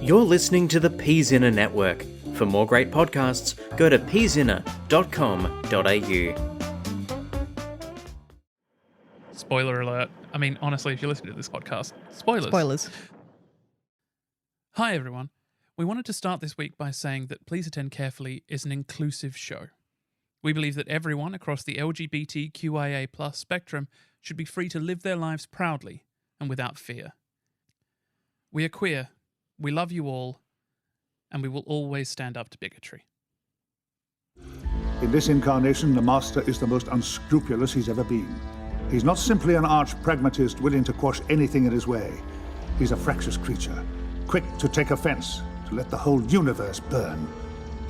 You're listening to the Peasinner Network. For more great podcasts, go to peasinner.com.au. Spoiler alert. I mean, honestly, if you listen to this podcast, spoilers. Spoilers. Hi, everyone. We wanted to start this week by saying that Please Attend Carefully is an inclusive show. We believe that everyone across the LGBTQIA+ spectrum should be free to live their lives proudly and without fear. We are queer, we love you all, and we will always stand up to bigotry. In this incarnation, the Master is the most unscrupulous he's ever been. He's not simply an arch-pragmatist willing to quash anything in his way. He's a fractious creature, quick to take offense, to let the whole universe burn,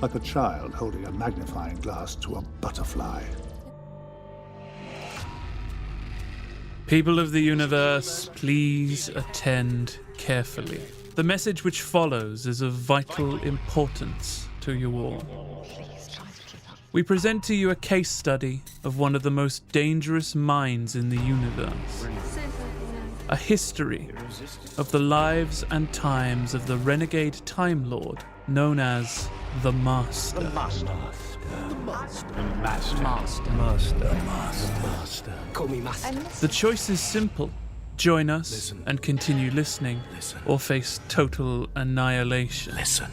like a child holding a magnifying glass to a butterfly. People of the universe, please attend carefully. The message which follows is of vital importance to you all. We present to you a case study of one of the most dangerous minds in the universe. A history of the lives and times of the renegade Time Lord known as the Master. The Master. Call me Master. The choice is simple. Join us and continue listening, or face total annihilation. Listen.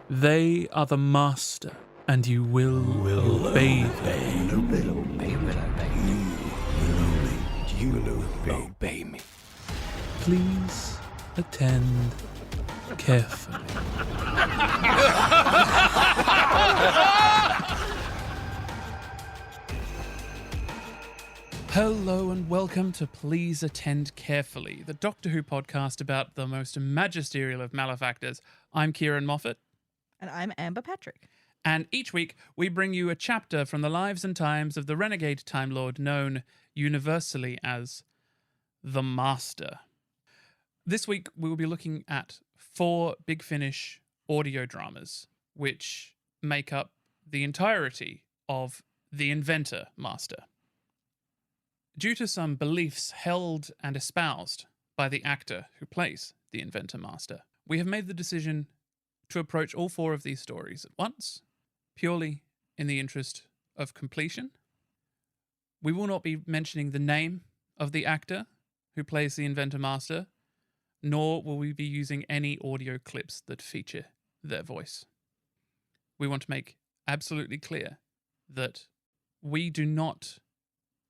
They are the Master, and you will obey them. You will obey me. Please attend carefully. Hello and welcome to Please Attend Carefully, the Doctor Who podcast about the most magisterial of malefactors. I'm Ciarán Moffatt. And I'm Amber Patrick. And each week we bring you a chapter from the lives and times of the renegade Time Lord known universally as the Master. This week we will be looking at 4 Big Finish audio dramas, which make up the entirety of the Inventor Master. Due to some beliefs held and espoused by the actor who plays the Inventor Master, we have made the decision to approach all 4 of these stories at once, purely in the interest of completion. We will not be mentioning the name of the actor who plays the Inventor Master, nor will we be using any audio clips that feature their voice. We want to make absolutely clear that we do not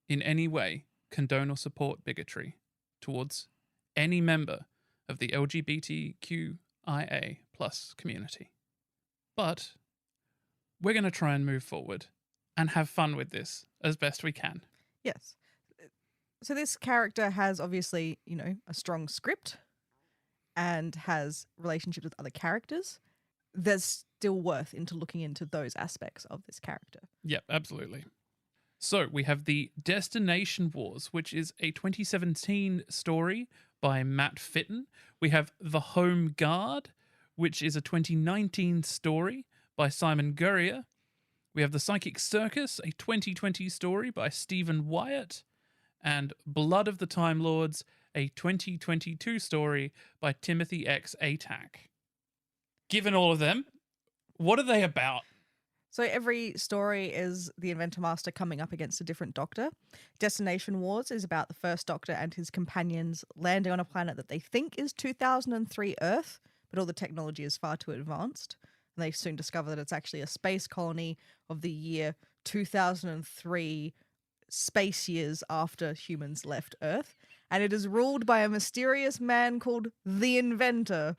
in any way condone or support bigotry towards any member of the LGBTQIA+ community. But we're going to try and move forward and have fun with this as best we can. Yes. So this character has obviously, a strong script and has relationships with other characters. There's still worth into looking into those aspects of this character. Yep, absolutely. So we have The Destination Wars, which is a 2017 story by Matt Fitton. We have The Home Guard, which is a 2019 story by Simon Guerrier. We have The Psychic Circus, a 2020 story by Stephen Wyatt. And Blood of the Time Lords, a 2022 story by Timothy X Atack. Given all of them, what are they about? So every story is the Inventor Master coming up against a different Doctor. Destination Wars is about the first Doctor and his companions landing on a planet that they think is 2003 Earth, but all the technology is far too advanced. And they soon discover that it's actually a space colony of the year 2003, space years after humans left Earth. And it is ruled by a mysterious man called the Inventor.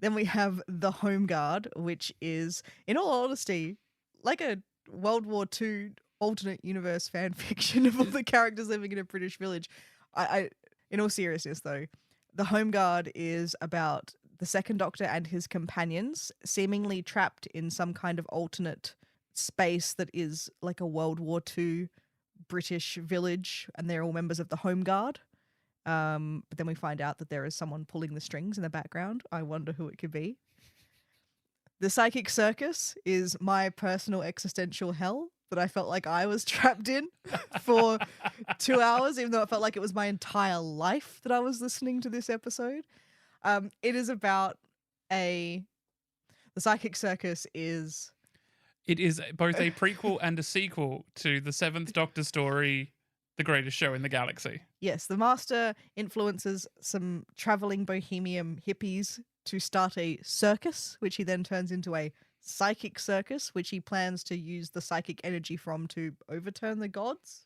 Then we have the Home Guard, which is, in all honesty, like a World War II alternate universe fan fiction of all the characters living in a British village. In all seriousness, though, the Home Guard is about the Second Doctor and his companions seemingly trapped in some kind of alternate space that is like a World War II British village, and they're all members of the Home Guard. But then we find out that there is someone pulling the strings in the background. I wonder who it could be. The Psychic Circus is my personal existential hell that I felt like I was trapped in for 2 hours, even though it felt like it was my entire life that I was listening to this episode. It is about the Psychic Circus is... It is both a prequel and a sequel to the Seventh Doctor story, The Greatest Show in the Galaxy. Yes, the Master influences some traveling bohemian hippies to start a circus, which he then turns into a psychic circus, which he plans to use the psychic energy from to overturn the gods.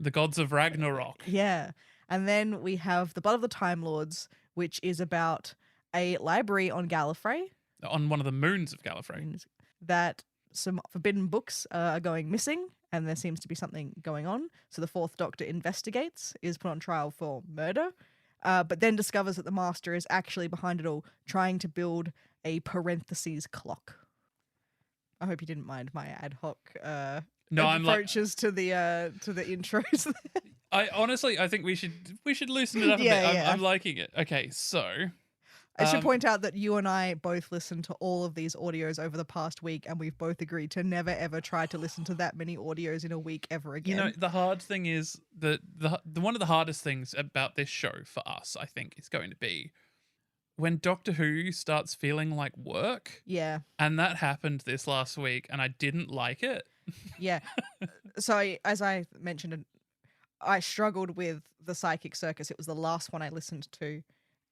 The gods of Ragnarok. Yeah. And then we have The Blood of the Time Lords, which is about a library on Gallifrey. On one of the moons of Gallifrey. That some forbidden books are going missing, and there seems to be something going on. So the Fourth Doctor investigates, is put on trial for murder, but then discovers that the Master is actually behind it all, trying to build a parentheses clock. I hope you didn't mind my ad hoc approaches to the intros. I think we should loosen it up a bit. I'm liking it. Okay, so I should point out that you and I both listened to all of these audios over the past week, and we've both agreed to never ever try to listen to that many audios in a week ever again. You know, the hard thing is that the one of the hardest things about this show for us, I think, is going to be when Doctor Who starts feeling like work. Yeah. And that happened this last week, and I didn't like it. Yeah. So as I mentioned, I struggled with the Psychic Circus. It was the last one I listened to.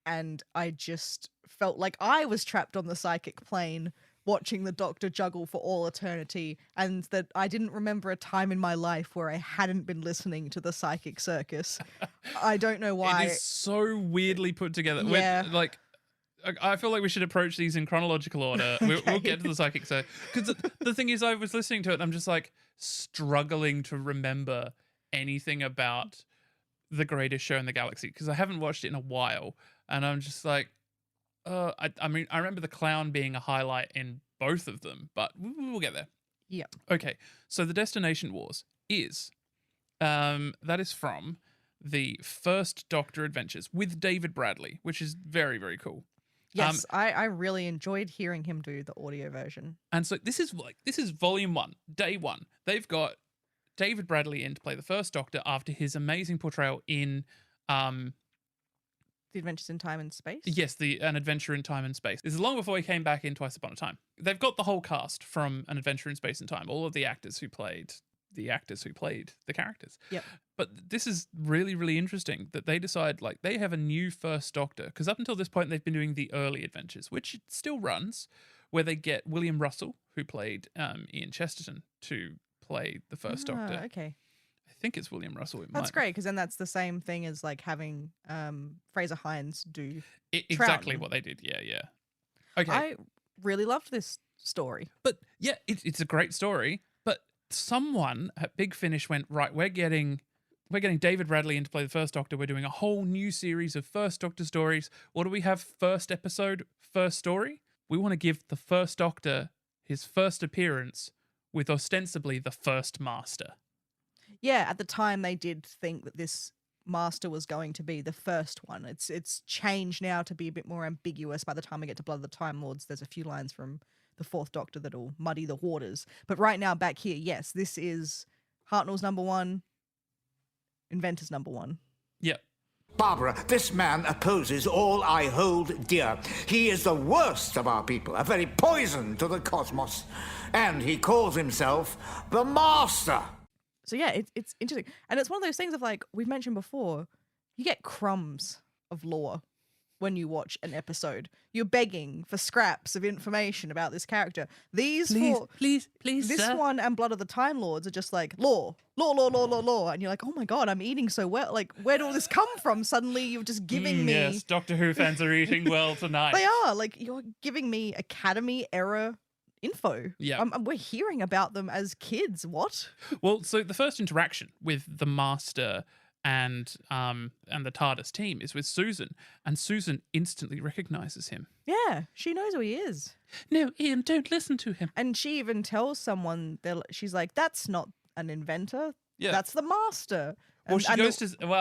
And I just felt like I was trapped on the psychic plane watching the Doctor juggle for all eternity, and that I didn't remember a time in my life where I hadn't been listening to the Psychic Circus. I don't know why. It is so weirdly put together. Yeah. I feel like we should approach these in chronological order. Okay. We'll get to the Psychic Circus. Because the thing is, I was listening to it and I'm just like struggling to remember anything about The Greatest Show in the Galaxy because I haven't watched it in a while. And I'm just like, I mean, I remember the clown being a highlight in both of them, but we'll get there. Yeah. Okay. So the Destination Wars is, that is from the First Doctor Adventures with David Bradley, which is very, very cool. Yes, I really enjoyed hearing him do the audio version. And so this is volume 1, day 1. They've got David Bradley in to play the First Doctor after his amazing portrayal in The Adventures in Time and Space? Yes, An Adventure in Time and Space. This is long before he came back in Twice Upon a Time. They've got the whole cast from An Adventure in Space and Time, all of the actors who played the characters. Yep. But this is really, really interesting that they decide, like, they have a new First Doctor, because up until this point they've been doing the early adventures, which it still runs, where they get William Russell, who played Ian Chesterton, to play the First Doctor. Okay. I think it's William Russell. That's great, because then that's the same thing as like having Fraser Hines do exactly Troughton. what they did. Yeah. Okay. I really loved this story. But yeah, it's a great story. But someone at Big Finish went, right, we're getting David Bradley in to play the First Doctor. We're doing a whole new series of First Doctor stories. What do we have? First episode, first story? We want to give the First Doctor his first appearance with ostensibly the First Master. Yeah, at the time they did think that this Master was going to be the first one. It's changed now to be a bit more ambiguous. By the time we get to Blood of the Time Lords, there's a few lines from the Fourth Doctor that'll muddy the waters. But right now, back here, yes, this is Hartnell's number 1, Inventor's number 1. Yep. Barbara, this man opposes all I hold dear. He is the worst of our people, a very poison to the cosmos. And he calls himself the Master. So yeah, it's interesting. And it's one of those things of like, we've mentioned before, you get crumbs of lore when you watch an episode. You're begging for scraps of information about this character. Please, this sir. one and Blood of the Time Lords are just like, lore. And you're like, oh my God, I'm eating so well. Like, where did all this come from? Suddenly you're just giving me... Yes, Doctor Who fans are eating well tonight. They are. Like, you're giving me Academy era info. Yeah. We're hearing about them as kids. What? Well, so the first interaction with the Master and the TARDIS team is with Susan, and Susan instantly recognizes him. Yeah, she knows who he is. No, Ian, don't listen to him. And she even tells someone, she's like, that's not an inventor. Yeah. That's the Master. Well,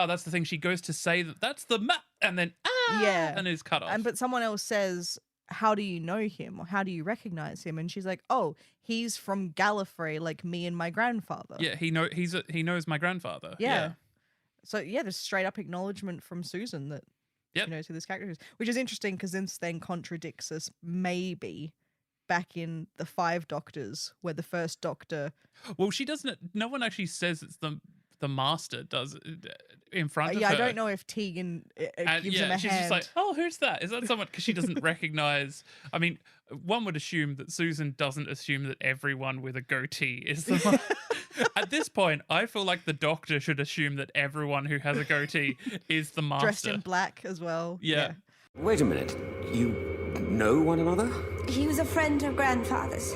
that's the thing. She goes to say that's the and then yeah, and is cut off. But someone else says, how do you know him? Or how do you recognize him? And she's like, oh, he's from Gallifrey, like me and my grandfather. Yeah, he knows my grandfather. Yeah. So yeah, there's straight up acknowledgement from Susan that Yep. She knows who this character is, which is interesting because this then contradicts us maybe back in the 5 Doctors, where the first Doctor. Well, she doesn't. No one actually says it's the Master does it in front of her. I don't know if Tegan gives him a she's hand. just like, oh, who's that? Is that someone? Because she doesn't recognize. I mean, one would assume that Susan doesn't assume that everyone with a goatee is the one. At this point, I feel like the Doctor should assume that everyone who has a goatee is the Master. Dressed in black as well. Yeah. Wait a minute. You know one another? He was a friend of grandfather's.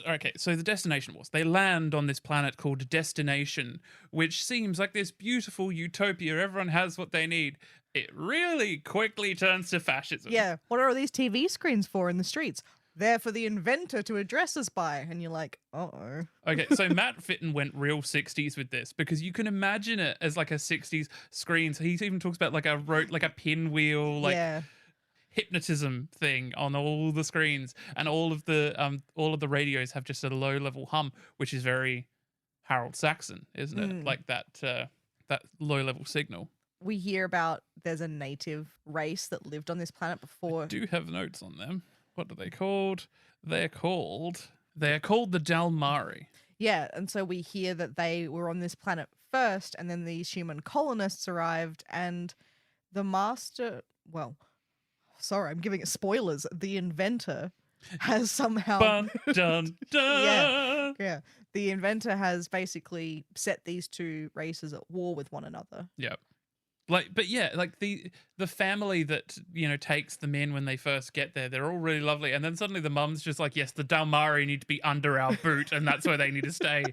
Okay, so the Destination Wars. They land on this planet called Destination, which seems like this beautiful utopia. Everyone has what they need. It really quickly turns to fascism. Yeah. What are all these TV screens for in the streets? They're for the inventor to address us by. And you're like, uh-oh. Okay, so Matt Fitton went real 60s with this because you can imagine it as like a 60s screen. So he even talks about like a pinwheel, like yeah. hypnotism thing on all the screens, and all of the radios have just a low level hum, which is very Harold Saxon, isn't it? Like that low level signal. We hear about there's a native race that lived on this planet before. I do have notes on them. What are they called? They're called the Dalmari. Yeah, and so we hear that they were on this planet first, and then these human colonists arrived, and the Master, well, sorry, I'm giving it spoilers. The inventor has somehow Dun, dun, dun. yeah. The inventor has basically set these 2 races at war with one another. Yeah. But the family that, takes them in when they first get there, they're all really lovely. And then suddenly the mum's just like, yes, the Dalmari need to be under our boot, and that's where they need to stay.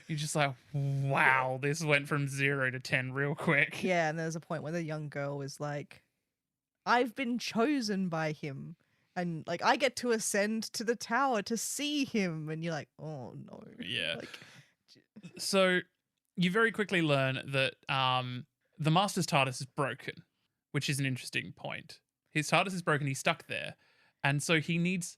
You're just like, wow, this went from 0 to 10 real quick. Yeah, and there's a point where the young girl is like, I've been chosen by him. And like, I get to ascend to the tower to see him. And you're like, oh no. Yeah. Like, so you very quickly learn that the Master's TARDIS is broken, which is an interesting point. His TARDIS is broken. He's stuck there. And so he needs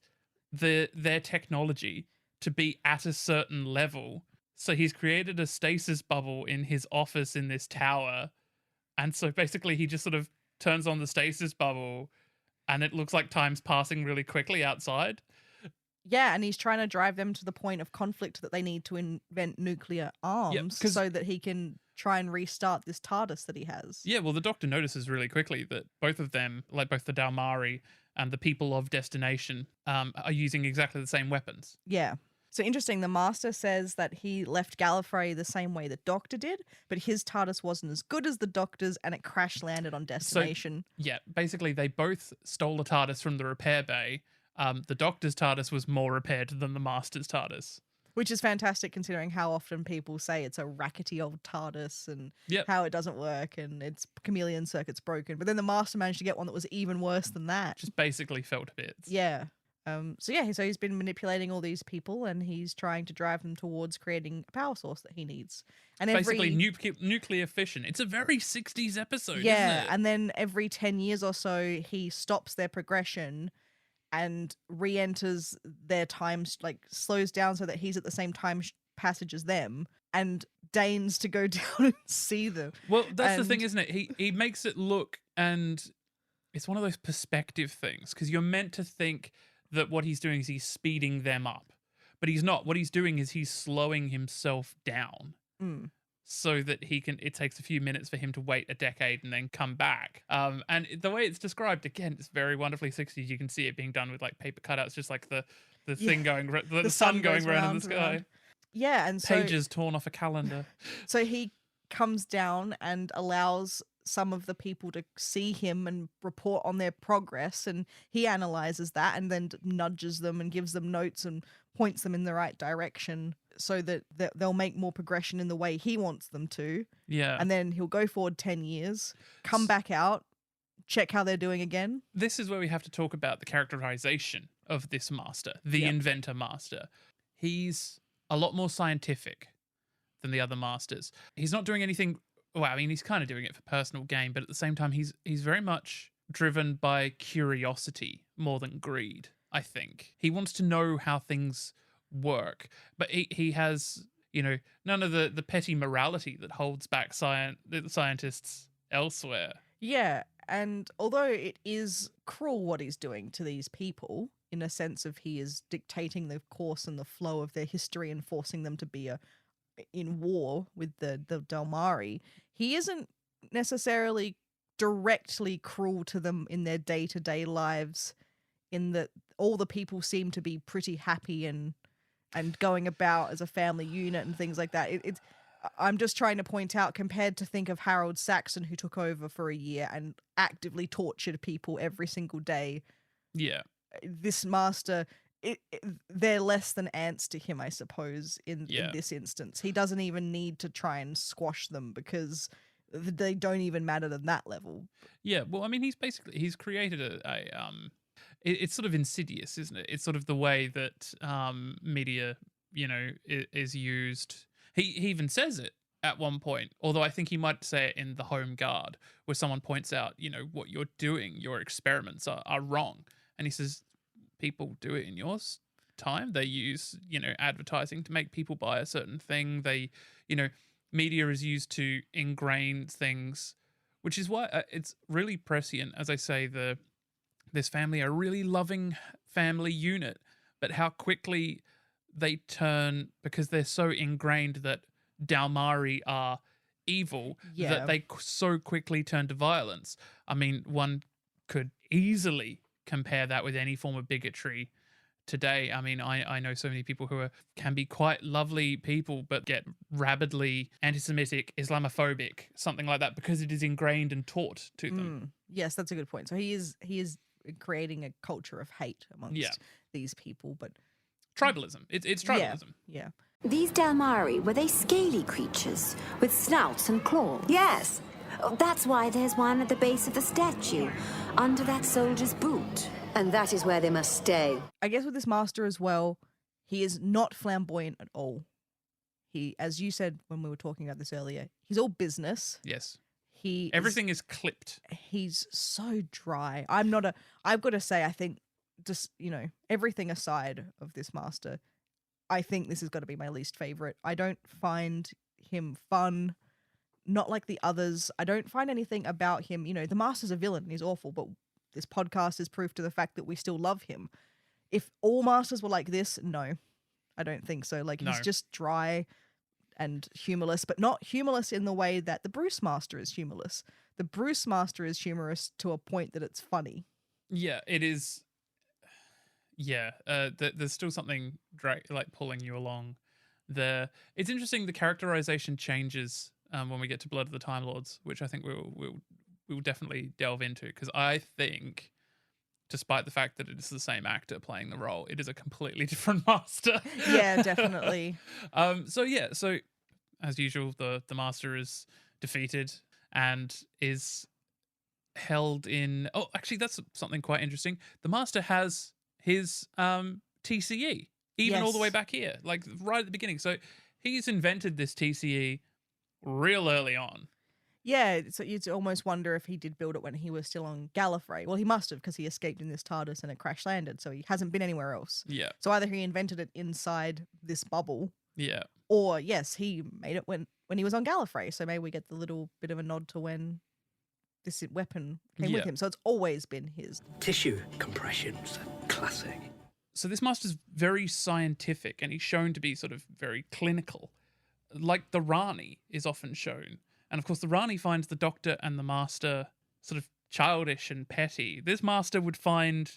their technology to be at a certain level. So he's created a stasis bubble in his office in this tower. And so basically he just sort of turns on the stasis bubble, and it looks like time's passing really quickly outside. yeah, and he's trying to drive them to the point of conflict that they need to invent nuclear arms so that he can try and restart this TARDIS that he has. Yeah, well, the Doctor notices really quickly that both of them, like both the Dalmari and the people of Destination, are using exactly the same weapons. Yeah. So interesting, the Master says that he left Gallifrey the same way the Doctor did, but his TARDIS wasn't as good as the Doctor's, and it crash landed on Destination. So, yeah, basically they both stole the TARDIS from the repair bay. The Doctor's TARDIS was more repaired than the Master's TARDIS. Which is fantastic considering how often people say it's a rackety old TARDIS and how it doesn't work and its chameleon circuit's broken. But then the Master managed to get one that was even worse than that. Just basically fell to bits. Yeah. So he's been manipulating all these people and he's trying to drive them towards creating a power source that he needs. And basically nuclear fission. It's a very 60s episode, isn't it? And then every 10 years or so, he stops their progression and re-enters their times, like slows down so that he's at the same time passage as them and deigns to go down and see them. Well, that's the thing, isn't it? He makes it look, and it's one of those perspective things, because you're meant to think that what he's doing is he's speeding them up, but he's not. What he's doing is he's slowing himself down so that it takes a few minutes for him to wait a decade and then come back. And the way it's described, again, it's very wonderfully 60s. You can see it being done with like paper cutouts, just like the thing going, the sun going around in the sky. Yeah, and so pages torn off a calendar. So he comes down and allows some of the people to see him and report on their progress, and he analyzes that and then nudges them and gives them notes and points them in the right direction so that they'll make more progression in the way he wants them to. Yeah. And then he'll go forward 10 years, come back out, check how they're doing again. This is where we have to talk about the characterization of this Master, the Inventor Master. He's a lot more scientific than the other Masters. He's not doing anything. Well, I mean, he's kind of doing it for personal gain, but at the same time, he's very much driven by curiosity more than greed, I think. He wants to know how things work, but he has, none of the petty morality that holds back the scientists elsewhere. Yeah, And although it is cruel what he's doing to these people, in a sense of he is dictating the course and the flow of their history and forcing them to be in war with the Dalmari, he isn't necessarily directly cruel to them in their day-to-day lives, in that all the people seem to be pretty happy and going about as a family unit and things like that. I'm just trying to point out, compared to think of Harold Saxon, who took over for a year and actively tortured people every single day. Yeah. This master, they're less than ants to him, I suppose, in this instance. He doesn't even need to try and squash them because they don't even matter on that level. Yeah, well, I mean, he's created it's sort of insidious, isn't it? It's sort of the way that media, is used. He even says it at one point, although I think he might say it in The Home Guard, where someone points out, what you're doing, your experiments are wrong. And he says, people do it in your time. They use, advertising to make people buy a certain thing. They, media is used to ingrain things, which is why it's really prescient. As I say, this family are a really loving family unit, but how quickly they turn, because they're so ingrained that Dalmari are evil, that they so quickly turn to violence. I mean, one could easily compare that with any form of bigotry today. I mean, I know so many people who can be quite lovely people, but get rabidly anti-Semitic, Islamophobic, something like that, because it is ingrained and taught to them. Yes, that's a good point. So he is creating a culture of hate amongst these people, but tribalism. It's tribalism. Yeah. These Dalmari, were they scaly creatures with snouts and claws? Yes. That's why there's one at the base of the statue, under that soldier's boot. And that is where they must stay. I guess with this master as well, he is not flamboyant at all. He, as you said when we were talking about this earlier, he's all business. Yes. Everything is clipped. He's so dry. I've got to say, I think, just, everything aside of this master, I think this has got to be my least favorite. I don't find him fun, not like the others. I don't find anything about him. The master's a villain and he's awful, but this podcast is proof to the fact that we still love him. If all masters were like this, no, I don't think so. He's just dry and humorless, but not humorless in the way that the Bruce Master is humorless. The Bruce Master is humorous to a point that it's funny. Yeah, it is. Yeah, there's still something pulling you along there. It's interesting, the characterization changes when we get to Blood of the Time Lords, which I think we'll definitely delve into, because I think, despite the fact that it is the same actor playing the role, it is a completely different master. Yeah, definitely. So as usual, the master is defeated and is held in... Oh, actually, that's something quite interesting. The master has his TCE, even all the way back here, right at the beginning. So he's invented this TCE real early on. Yeah, so you'd almost wonder if he did build it when he was still on Gallifrey. Well, he must have, because he escaped in this TARDIS and it crash landed, so he hasn't been anywhere else. Yeah. So either he invented it inside this bubble, yeah, or yes, he made it when he was on Gallifrey. So maybe we get the little bit of a nod to when this weapon came with him. So it's always been his. Tissue compressions, classic. So this master's very scientific, and he's shown to be sort of very clinical, like the Rani is often shown. And of course, the Rani finds the Doctor and the Master sort of childish and petty. This Master would find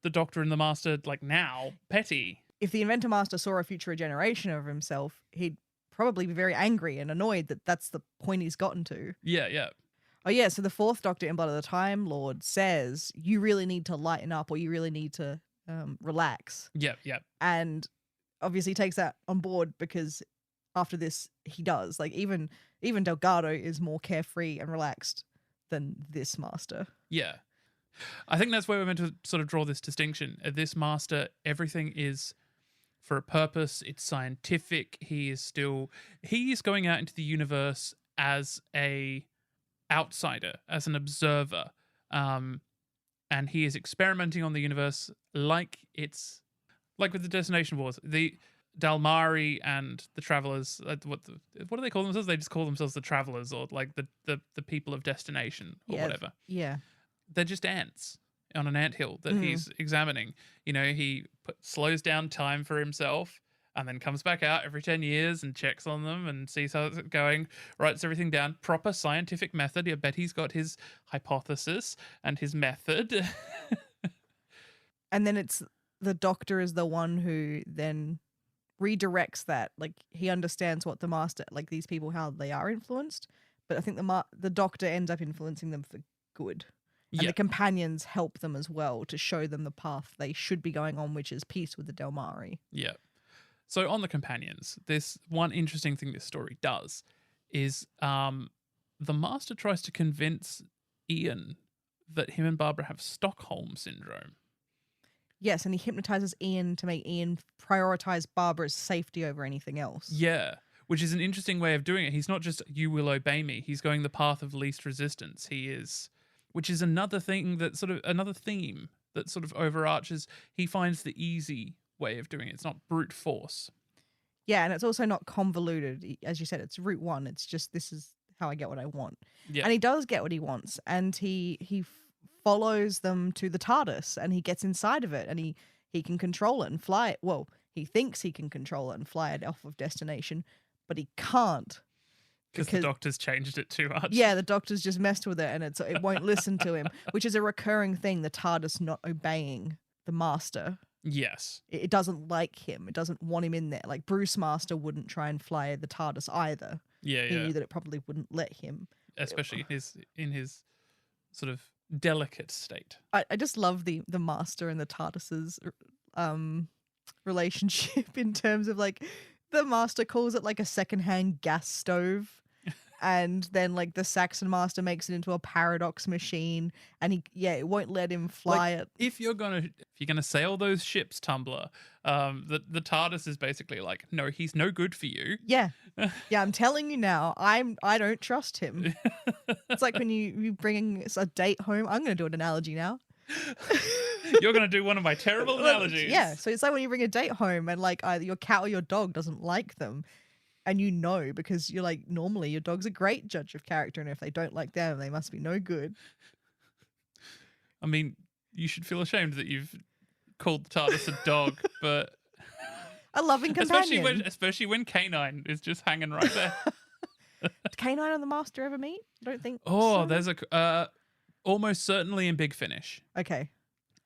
the Doctor and the Master, now, petty. If the Inventor Master saw a future generation of himself, he'd probably be very angry and annoyed that that's the point he's gotten to. Yeah, yeah. Oh, yeah, so the fourth Doctor in Blood of the Time Lord says, you really need to lighten up, or you really need to relax. Yep, yep. And obviously takes that on board, because after this, he does. Even Delgado is more carefree and relaxed than this master. Yeah. I think that's where we're meant to sort of draw this distinction. This master, everything is for a purpose. It's scientific. He is going out into the universe as a outsider, as an observer. And he is experimenting on the universe like with the Destination Wars. The Dalmari and the Travelers, what do they call themselves? They just call themselves the Travelers, or the people of Destination, or whatever. Yeah. they're just ants on an anthill that he's examining. You know, he slows down time for himself and then comes back out every 10 years and checks on them and sees how it's going, writes everything down. Proper scientific method. I bet he's got his hypothesis and his method. And then the doctor is the one who then redirects that. Like, he understands what the master, like these people, how they are influenced. But I think the doctor ends up influencing them for good. And the companions help them as well to show them the path they should be going on, which is peace with the Delmari. Yeah. So on the companions, this one interesting thing this story does is the master tries to convince Ian that him and Barbara have Stockholm syndrome. Yes, and he hypnotizes Ian to make Ian prioritize Barbara's safety over anything else. Yeah, which is an interesting way of doing it. He's not just, you will obey me. He's going the path of least resistance. He is, which is another thing that sort of, another theme that sort of overarches. He finds the easy way of doing it. It's not brute force. Yeah, and it's also not convoluted. As you said, it's route one. It's just, this is how I get what I want. Yeah. And he does get what he wants. And he follows them to the TARDIS and he gets inside of it and he can control it and fly it. Well, he thinks he can control it and fly it off of destination, but he can't. Because the doctor's changed it too much. Yeah, the doctor's just messed with it and it won't listen to him, which is a recurring thing, the TARDIS not obeying the master. Yes. It doesn't like him. It doesn't want him in there. Like Bruce Master wouldn't try and fly the TARDIS either. Yeah, He knew that it probably wouldn't let him. Especially in his sort of delicate state. I just love the master and the TARDIS's relationship in terms of like the master calls it like a secondhand gas stove. And then like the Saxon master makes it into a paradox machine and it won't let him fly it. If you're gonna sail those ships, Tumblr, the TARDIS is basically like, no, he's no good for you. Yeah. Yeah, I'm telling you now, I don't trust him. It's like when you bring a date home. I'm gonna do an analogy now. You're gonna do one of my terrible analogies. Yeah. So it's like when you bring a date home and like either your cat or your dog doesn't like them. And you know, because you're like, normally your dog's a great judge of character, and if they don't like them, they must be no good. I mean, you should feel ashamed that you've called the TARDIS a dog, but a loving companion. Especially when K9 is just hanging right there. Did K9 and the Master ever meet? I don't think. Oh, so. There's a almost certainly in Big Finish. Okay.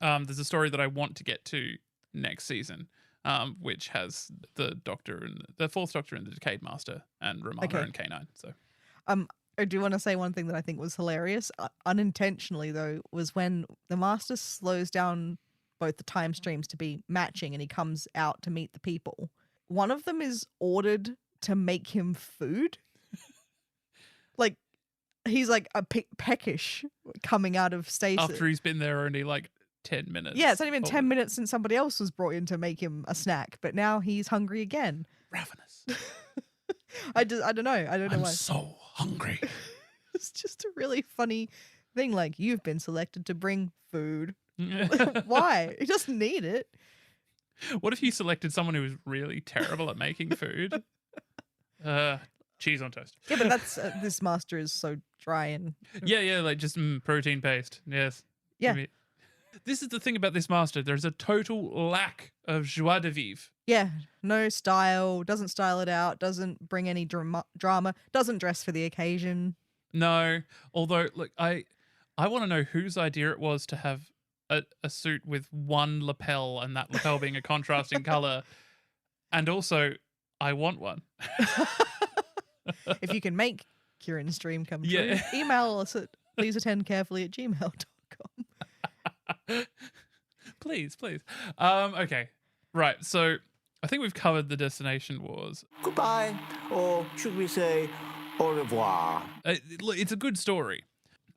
There's a story that I want to get to next season. Which has the Doctor and the Fourth Doctor and the Decade Master and Romana and K9. So, I do want to say one thing that I think was hilarious, unintentionally though, was when the Master slows down both the time streams to be matching, and he comes out to meet the people. One of them is ordered to make him food. Like he's like a peckish coming out of stasis after he's been there only like 10 minutes. Yeah, it's only been 10 minutes since somebody else was brought in to make him a snack, but now he's hungry again. Ravenous. I don't know. I don't know I'm why. so hungry. It's just a really funny thing. Like, you've been selected to bring food. Why? He doesn't need it. What if you selected someone who was really terrible at making food? Cheese on toast. Yeah, but that's this master is so dry and yeah, like just protein paste. Yes. Yeah. This is the thing about this master. There's a total lack of joie de vivre. Yeah, no style, doesn't style it out, doesn't bring any drama, doesn't dress for the occasion. No, although, look, I want to know whose idea it was to have a suit with one lapel and that lapel being a contrasting color. And also, I want one. If you can make Ciarán's dream come true, email us at pleaseattendcarefully@gmail.com. Please. Okay. Right. So I think we've covered the Destination Wars. Goodbye, or should we say au revoir? It's a good story.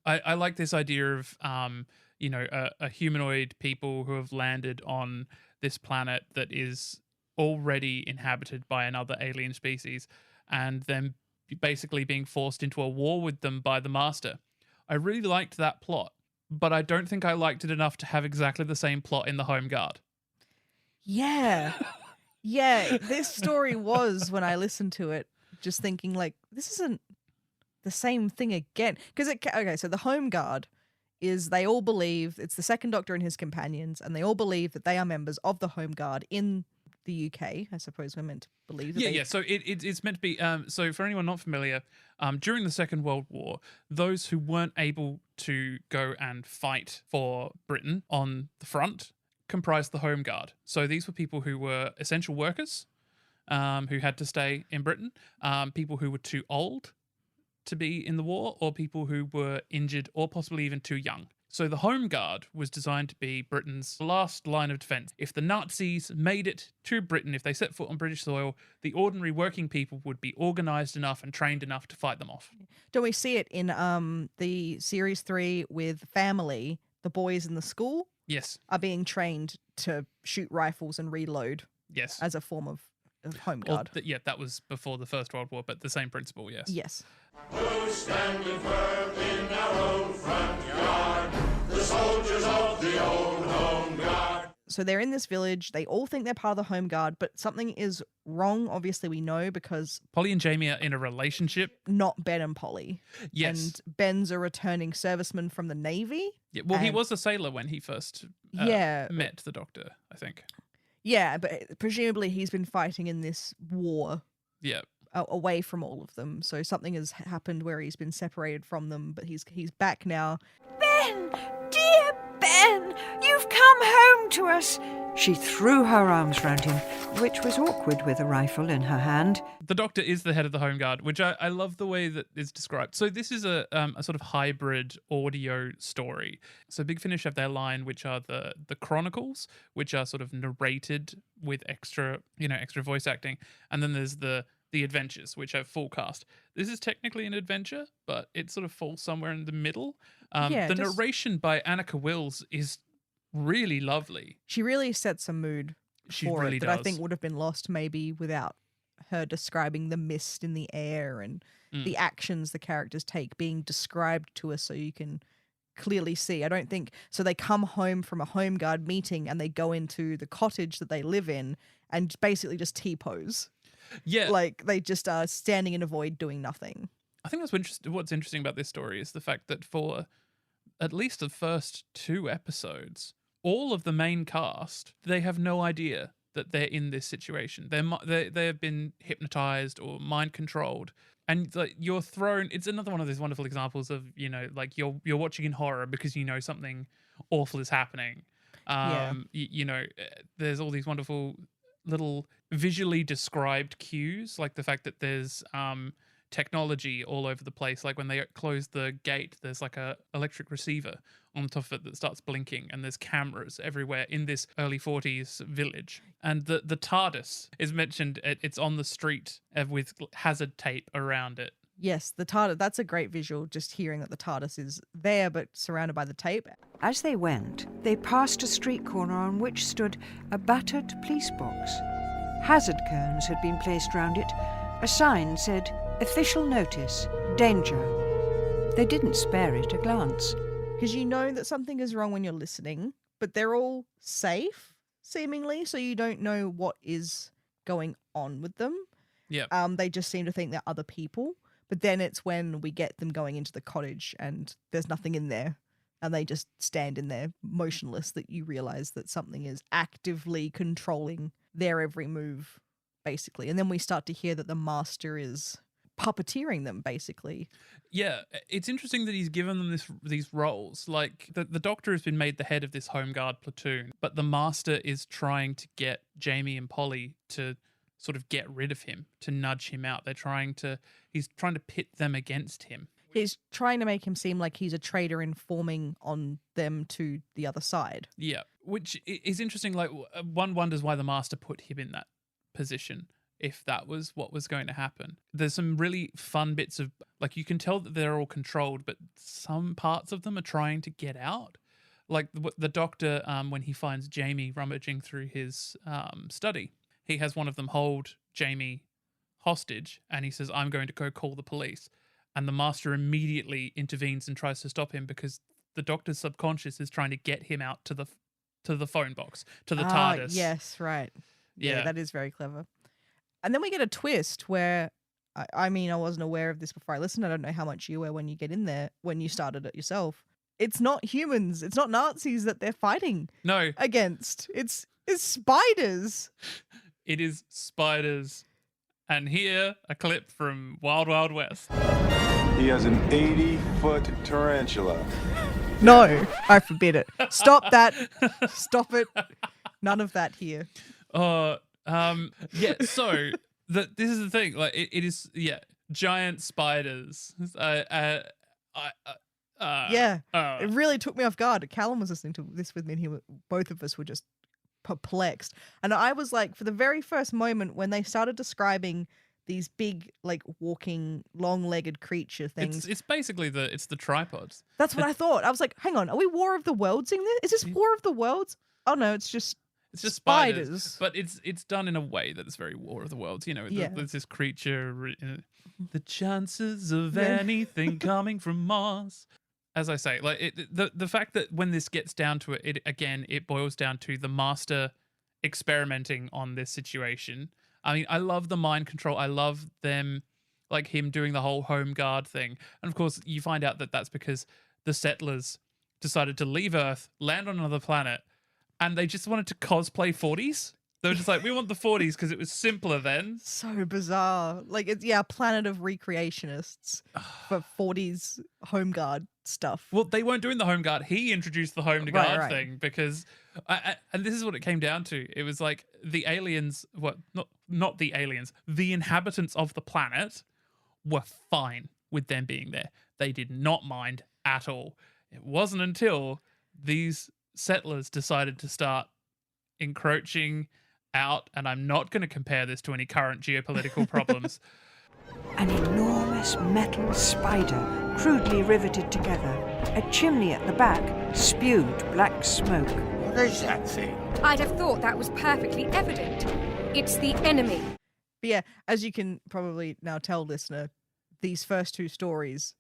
I like this idea of, a humanoid people who have landed on this planet that is already inhabited by another alien species and then basically being forced into a war with them by the Master. I really liked that plot. But I don't think I liked it enough to have exactly the same plot in the Home Guard. Yeah. Yeah, this story was, when I listened to it, just thinking like, this isn't the same thing again. Because so the Home Guard is they all believe it's the second Doctor and his companions, and they all believe that they are members of the Home Guard in the UK. I suppose we're meant to believe that. Yeah. So it's meant to be. So for anyone not familiar, during the Second World War, those who weren't able to go and fight for Britain on the front comprised the Home Guard. So these were people who were essential workers, who had to stay in Britain, people who were too old to be in the war, or people who were injured or possibly even too young. So the Home Guard was designed to be Britain's last line of defense. If the Nazis made it to Britain, if they set foot on British soil, the ordinary working people would be organized enough and trained enough to fight them off. Don't we see it in the series 3 with Family? The boys in the school Yes. are being trained to shoot rifles and reload Yes. as a form of Home Guard. That was before the First World War, but the same principle, yes. Yes. Who's standing firm in our own front yard? The soldiers of the old Home Guard. So they're in this village. They all think they're part of the Home Guard, but something is wrong. Obviously, we know because Polly and Jamie are in a relationship. not Ben and Polly. Yes. And Ben's a returning serviceman from the Navy. Yeah, well, he and- was a sailor when he first met the Doctor, I think. Yeah, but presumably he's been fighting in this war Yeah. away from all of them. So something has happened where he's been separated from them, but he's back now. Ben! Dear Ben! You've come home to us! She threw her arms round him, which was awkward with a rifle in her hand. The Doctor is the head of the Home Guard, which I love the way that is described. So this is a sort of hybrid audio story. So Big Finish have their line, which are the chronicles, which are sort of narrated with extra voice acting, and then there's the adventures, which have full cast. This is technically an adventure, but it sort of falls somewhere in the middle. The narration by Annika Wills is really lovely. She really sets a mood for really it that I does. think would have been lost maybe without her describing the mist in the air and the actions the characters take being described to us so you can clearly see. I don't think so. They come home from a Home Guard meeting and they go into the cottage that they live in and basically just T-pose. Yeah. Like they just are standing in a void doing nothing. I think what's interesting about this story is the fact that for at least the first 2 episodes, all of the main cast, they have no idea that they're in this situation. They have been hypnotized or mind controlled, and like you're thrown. It's another one of those wonderful examples of like you're watching in horror because you know something awful is happening. There's all these wonderful little visually described cues, like the fact that there's technology all over the place. Like when they close the gate, there's like a electric receiver on top of it that starts blinking, and there's cameras everywhere in this early 40s village. And the TARDIS is mentioned. It's on the street with hazard tape around it. Yes, the TARDIS, that's a great visual, just hearing that the TARDIS is there but surrounded by the tape. As they went, they passed a street corner on which stood a battered police box. Hazard cones had been placed round it. A sign said, "Official notice, danger." They didn't spare it a glance. Because you know that something is wrong when you're listening, but they're all safe, seemingly, so you don't know what is going on with them. Yeah. They just seem to think they're other people. But then it's when we get them going into the cottage and there's nothing in there and they just stand in there motionless that you realize that something is actively controlling their every move, basically. And then we start to hear that the Master is puppeteering them, basically. Yeah, it's interesting that he's given them these roles. Like, the Doctor has been made the head of this Home Guard platoon, but the Master is trying to get Jamie and Polly to sort of get rid of him, to nudge him out. He's trying to pit them against him. He's trying to make him seem like he's a traitor informing on them to the other side. Yeah, which is interesting. Like, one wonders why the Master put him in that position, if that was what was going to happen. There's some really fun bits of, like, you can tell that they're all controlled, but some parts of them are trying to get out. Like the Doctor, when he finds Jamie rummaging through his study, he has one of them hold Jamie hostage, and he says, "I'm going to go call the police." And the Master immediately intervenes and tries to stop him because the Doctor's subconscious is trying to get him out to the phone box, to the TARDIS. Yes, right. Yeah, that is very clever. And then we get a twist where, I mean, I wasn't aware of this before I listened. I don't know how much you were when you get in there, when you started it yourself. it's not humans, it's not Nazis that they're fighting No. against. It's spiders. It is spiders. And here, a clip from Wild Wild West. He has an 80-foot tarantula. No, I forbid it. Stop that. Stop it. None of that here. Yeah, so this is the thing. Like, it is, giant spiders. It really took me off guard. Callum was listening to this with me, and both of us were just perplexed. And I was like, for the very first moment when they started describing these big, like, walking, long-legged creature things. It's basically the tripods. That's what I thought. I was like, hang on, are we War of the Worlds in this? Is this War of the Worlds? Oh no, it's just spiders. But it's done in a way that's very War of the Worlds. You know, there's this creature, the chances of anything coming from Mars. As I say, like the fact that when this gets down to it, it boils down to the Master experimenting on this situation. I mean, I love the mind control. I love them, like him doing the whole home guard thing. And of course, you find out that that's because the settlers decided to leave Earth, land on another planet, and they just wanted to cosplay 40s. They were just like, we want the 40s because it was simpler then. So bizarre. Like, it's a planet of recreationists for 40s home guard stuff. Well, they weren't doing the home guard. He introduced the home guard thing because, and this is what it came down to. It was like the aliens, not the aliens, the inhabitants of the planet were fine with them being there. They did not mind at all. It wasn't until these settlers decided to start encroaching out, and I'm not going to compare this to any current geopolitical problems. An enormous metal spider, crudely riveted together. A chimney at the back spewed black smoke. What is that thing? I'd have thought that was perfectly evident. It's the enemy. But yeah, as you can probably now tell, listener, these first two stories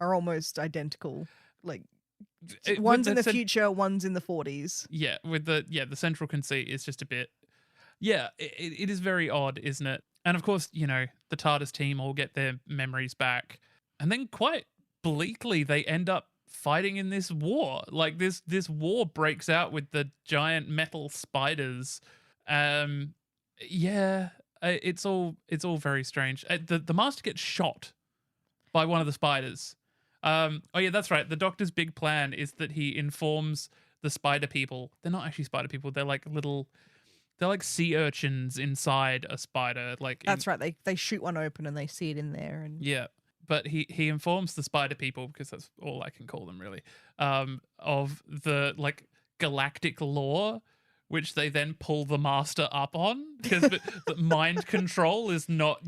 are almost identical. Like, one's in the future, one's in the 40s. Yeah, with the central conceit is just a bit. Yeah, it is very odd, isn't it? And of course, you know, the TARDIS team all get their memories back, and then quite bleakly they end up fighting in this war. Like this war breaks out with the giant metal spiders. It's all very strange. The Master gets shot by one of the spiders. That's right. The Doctor's big plan is that he informs the spider people. They're not actually spider people. They're like sea urchins inside a spider. That's right. They shoot one open and they see it in there. And yeah, but he informs the spider people, because that's all I can call them really, of the galactic lore, which they then pull the Master up on, because the mind control is not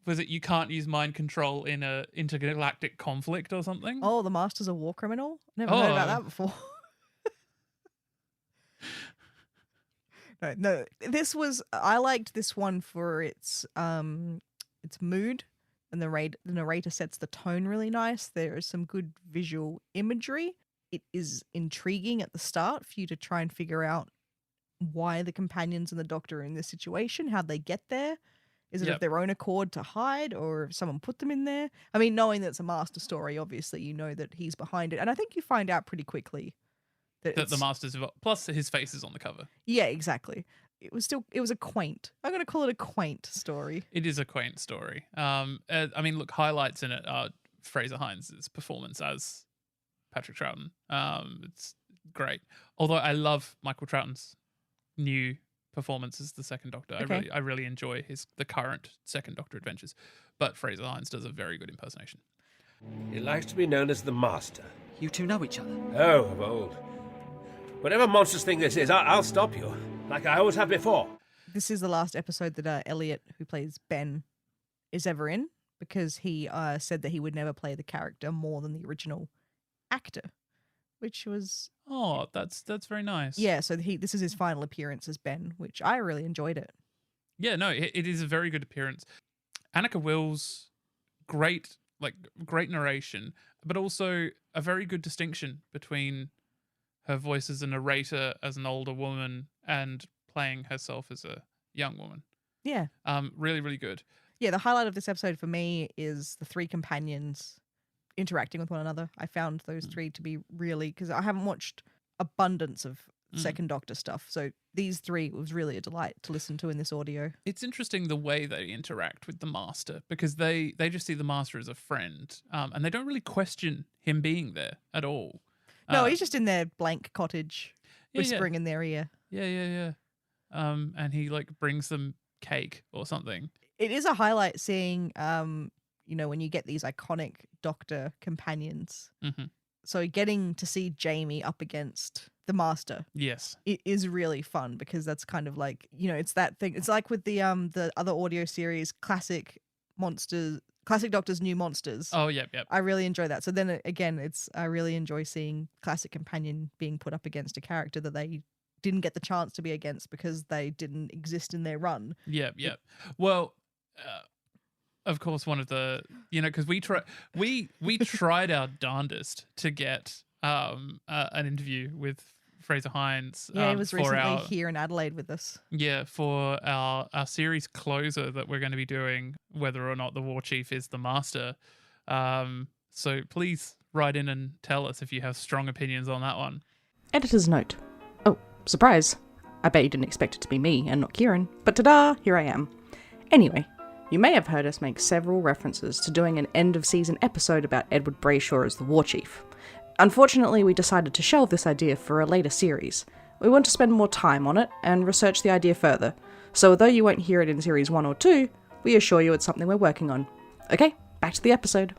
was it you can't use mind control in a intergalactic conflict or something? Oh, the Master's a war criminal? Never heard about that before. No, I liked this one for its mood, and the narrator sets the tone really nice. There is some good visual imagery. It is intriguing at the start for you to try and figure out why the companions and the Doctor are in this situation, how they get there. Is it of their own accord to hide, or if someone put them in there? I mean, knowing that it's a Master story, obviously you know that he's behind it, and I think you find out pretty quickly that the Master's involved. Plus his face is on the cover. Yeah, exactly. It was a quaint. I'm going to call it a quaint story. It is a quaint story. I mean, look, highlights in it are Fraser Hines' performance as Patrick Troughton. It's great. Although I love Michael Troughton's new performance as the Second Doctor. Okay. I really enjoy the current Second Doctor adventures. But Fraser Hines does a very good impersonation. He likes to be known as the Master. You two know each other? Oh, of old. Whatever monstrous thing this is, I'll stop you, like I always have before. This is the last episode that Elliot, who plays Ben, is ever in, because he said that he would never play the character more than the original actor, which was... Oh, that's very nice. Yeah, so this is his final appearance as Ben, which I really enjoyed it. Yeah, no, it is a very good appearance. Annika Wills, great narration, but also a very good distinction between her voice as a narrator as an older woman and playing herself as a young woman. Yeah. Really, really good. Yeah, the highlight of this episode for me is the three companions interacting with one another. I found those three to be really, because I haven't watched abundance of Second Doctor stuff, so these three was really a delight to listen to in this audio. It's interesting the way they interact with the Master, because they just see the Master as a friend, and they don't really question him being there at all. No, he's just in their blank cottage, whispering in their ear. Yeah. And he like brings them cake or something. It is a highlight seeing, when you get these iconic Doctor companions. Mm-hmm. So getting to see Jamie up against the Master, yes, it is really fun, because that's kind of like, it's that thing. It's like with the other audio series, Classic Doctor's New Monsters. Oh, yep. I really enjoy that. So then again, I really enjoy seeing Classic Companion being put up against a character that they didn't get the chance to be against because they didn't exist in their run. Yep. Well, of course, one of the, because we tried our darndest to get an interview with Fraser Hines. Yeah, he was recently here in Adelaide with us. Yeah, for our series closer that we're going to be doing, whether or not the War Chief is the Master. So please write in and tell us if you have strong opinions on that one. Editor's note. Oh, surprise. I bet you didn't expect it to be me and not Ciarán, but ta-da, here I am. Anyway, you may have heard us make several references to doing an end-of-season episode about Edward Brayshaw as the War Chief. Unfortunately, we decided to shelve this idea for a later series. We want to spend more time on it and research the idea further, so although you won't hear it in series 1 or 2, we assure you it's something we're working on. Okay, back to the episode.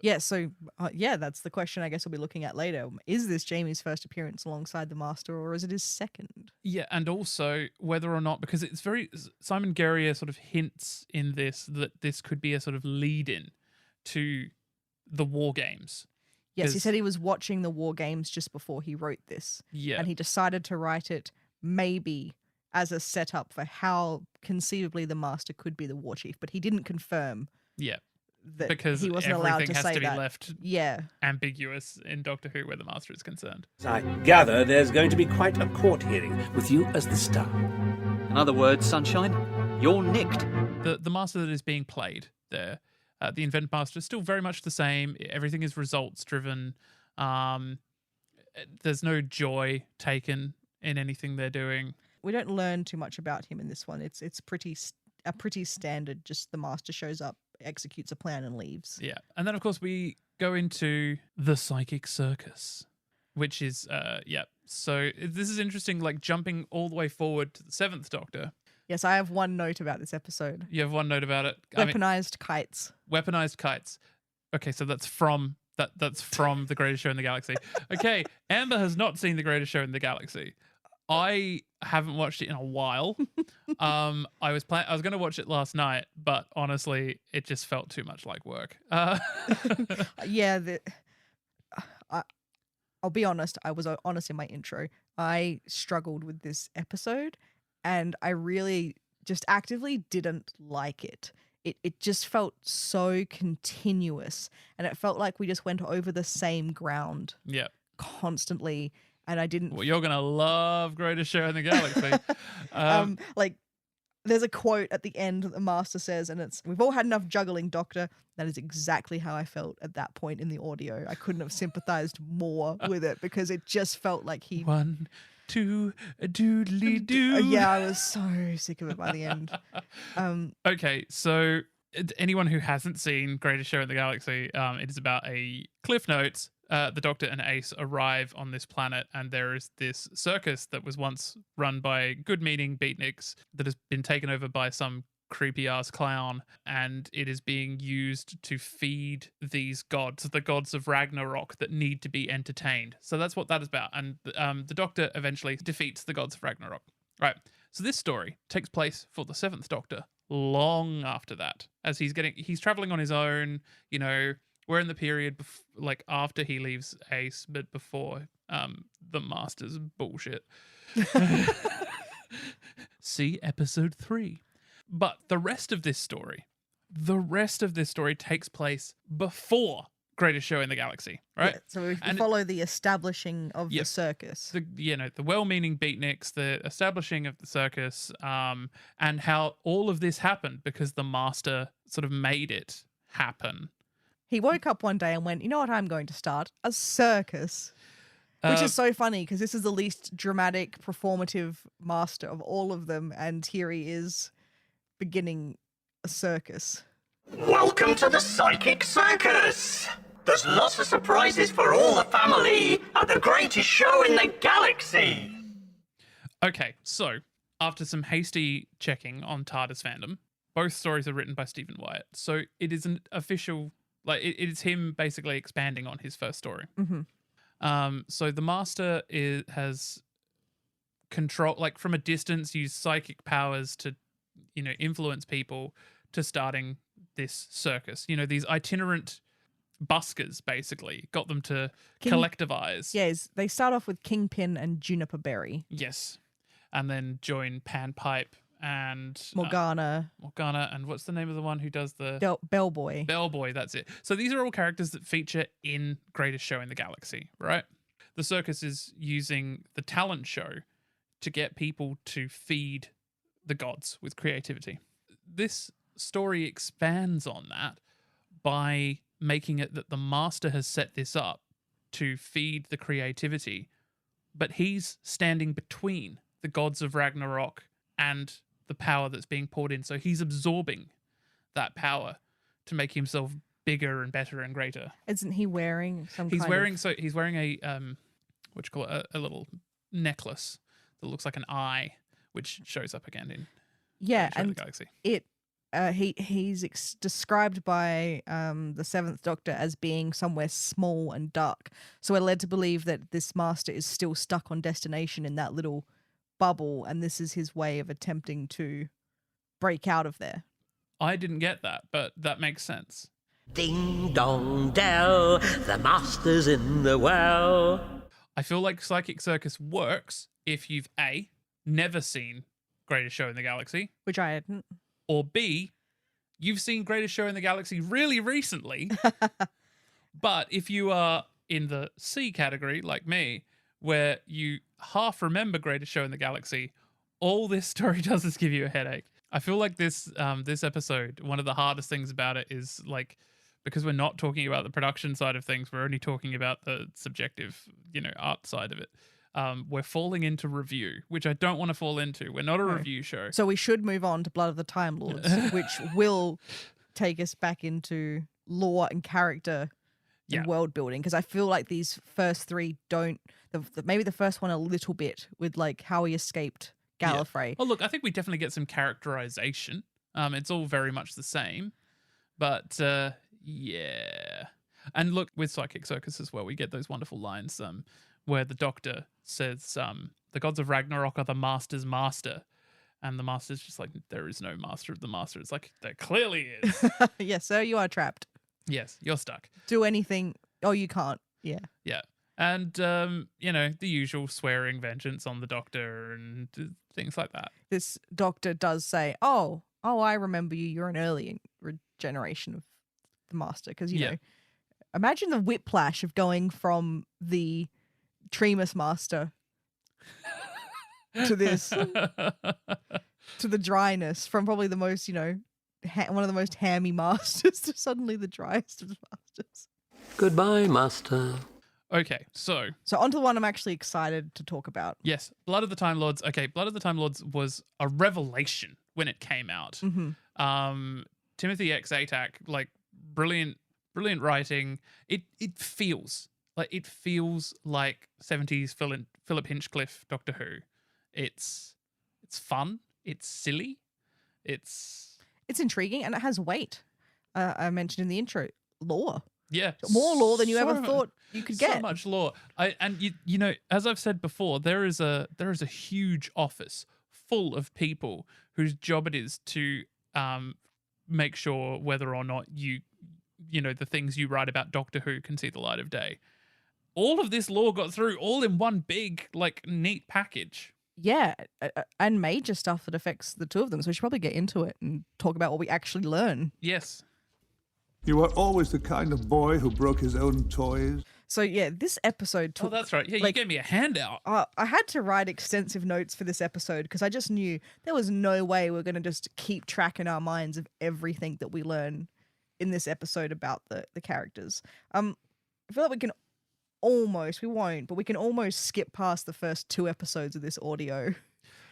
Yeah, so, that's the question I guess we'll be looking at later. Is this Jamie's first appearance alongside the Master, or is it his second? Yeah, and also whether or not, because it's Simon Guerrier sort of hints in this that this could be a sort of lead-in to the War Games. Yes, he said he was watching the War Games just before he wrote this. Yeah. And he decided to write it maybe as a setup for how conceivably the Master could be the War Chief, but he didn't confirm. Yeah. That because he wasn't allowed to everything has say to be that. left ambiguous in Doctor Who where the Master is concerned. I gather there's going to be quite a court hearing with you as the star. In other words, Sunshine, you're nicked. The Master that is being played there, the Inventor Master, is still very much the same. Everything is results driven. There's no joy taken in anything they're doing. We don't learn too much about him in this one. It's pretty standard. Just the Master shows up, executes a plan, and leaves. Yeah, and then of course we go into the Psychic Circus, which is So this is interesting, like jumping all the way forward to the 7th Doctor. Yes, I have one note about this episode. You have one note about it. Weaponized kites. Weaponized kites. Okay, so that's from The Greatest Show in the Galaxy. Okay, Amber has not seen The Greatest Show in the Galaxy. I haven't watched it in a while. I was going to watch it last night, but honestly, it just felt too much like work. Yeah, I'll be honest. I was honest in my intro. I struggled with this episode, and I really just actively didn't like it. It just felt so continuous, and it felt like we just went over the same ground. Yeah, constantly. And I didn't. Well, you're gonna love Greatest Show in the Galaxy. Like, there's a quote at the end that the Master says, and it's, "We've all had enough juggling, Doctor." That is exactly how I felt at that point in the audio. I couldn't have sympathized more with it because it just felt like he 1, 2, a doodly doo. Yeah, I was so sick of it by the end. Okay, so anyone who hasn't seen Greatest Show in the Galaxy, it is about a Cliff Notes. The Doctor and Ace arrive on this planet, and there is this circus that was once run by good-meaning beatniks that has been taken over by some creepy-ass clown, and it is being used to feed these gods, the gods of Ragnarok, that need to be entertained. So that's what that is about, and the Doctor eventually defeats the gods of Ragnarok. Right, so this story takes place for the 7th Doctor long after that, as he's traveling on his own, we're in the period after he leaves Ace, but before the Master's bullshit. See episode 3. But the rest of this story takes place before Greatest Show in the Galaxy, right? Yeah, so we follow the establishing of the circus. The well-meaning beatniks, the establishing of the circus, and how all of this happened because the Master sort of made it happen. He woke up one day and went, you know what I'm going to start? A circus. Which is so funny because this is the least dramatic, performative master of all of them. And here he is beginning a circus. Welcome to the Psychic Circus! There's lots of surprises for all the family at the greatest show in the galaxy! Okay, so after some hasty checking on TARDIS fandom, both stories are written by Stephen Wyatt. So it is an official, like, it is him basically expanding on his first story. Mm-hmm. So the Master has control, like from a distance, used psychic powers to, influence people to starting this circus. These itinerant buskers basically got them to collectivize. Yes, they start off with Kingpin and Juniper Berry. Yes, and then join Panpipe and Morgana. And what's the name of the one who does the Bellboy? Bellboy, that's it. So these are all characters that feature in Greatest Show in the Galaxy, right? The circus is using the talent show to get people to feed the gods with creativity. This story expands on that by making it that the Master has set this up to feed the creativity, but he's standing between the gods of Ragnarok and the power that's being poured in. So he's absorbing that power to make himself bigger and better and greater. Isn't he wearing He's wearing a what you call it, a little necklace that looks like an eye, which shows up again in and the Galaxy. He's described by the Seventh Doctor as being somewhere small and dark. So we're led to believe that this Master is still stuck on destination in that little bubble, and this is his way of attempting to break out of there. I didn't get that, but that makes sense. Ding dong dell, the Master's in the well. I feel like Psychic Circus works if you've A, never seen Greatest Show in the Galaxy. Which I hadn't. Or B, you've seen Greatest Show in the Galaxy really recently. But if you are in the C category, like me, where you half remember Greatest Show in the Galaxy, all this story does is give you a headache. I feel like this episode, one of the hardest things about it is, like, because we're not talking about the production side of things, we're only talking about the subjective, art side of it. We're falling into review, which I don't want to fall into. We're not a review show. So we should move on to Blood of the Time Lords, which will take us back into lore and character and world building. Because I feel like these first three don't. Maybe the first one a little bit with like how he escaped Gallifrey. Yeah. Well, look, I think we definitely get some characterization. It's all very much the same, but yeah. And look, with Psychic Circus as well, we get those wonderful lines where the Doctor says, the gods of Ragnarok are the Master's master. And the Master's just like, there is no master of the Master. It's like, there clearly is. Yes, sir, you are trapped. Yes, you're stuck. Do anything. Oh, you can't. Yeah. Yeah. And, the usual swearing vengeance on the Doctor and things like that. This Doctor does say, oh, I remember you. You're an early regeneration of the Master. Because, you know, imagine the whiplash of going from the Tremus Master to this, to the dryness, from probably the most, one of the most hammy masters to suddenly the driest of the masters. Goodbye, Master. Okay, so onto the one I'm actually excited to talk about. Yes, Blood of the Time Lords. Okay, Blood of the Time Lords was a revelation when it came out. Mm-hmm. Timothy X Atack, like brilliant writing. It feels like 70s Philip Hinchcliffe Doctor Who. It's fun. It's silly. It's intriguing, and it has weight. I mentioned in the intro, lore. Yeah, more lore than you ever thought you could get. So much lore. You know, as I've said before, there is a huge office full of people whose job it is to make sure whether or not you know the things you write about Doctor Who can see the light of day. All of this lore got through all in one big, like, neat package. Yeah, and major stuff that affects the two of them. So we should probably get into it and talk about what we actually learn. Yes. You were always the kind of boy who broke his own toys. So yeah, this episode took... Oh, that's right. Yeah, you gave me a handout. I had to write extensive notes for this episode because I just knew there was no way we're going to just keep track in our minds of everything that we learn in this episode about the characters. I feel like we can almost skip past the first 2 episodes of this audio.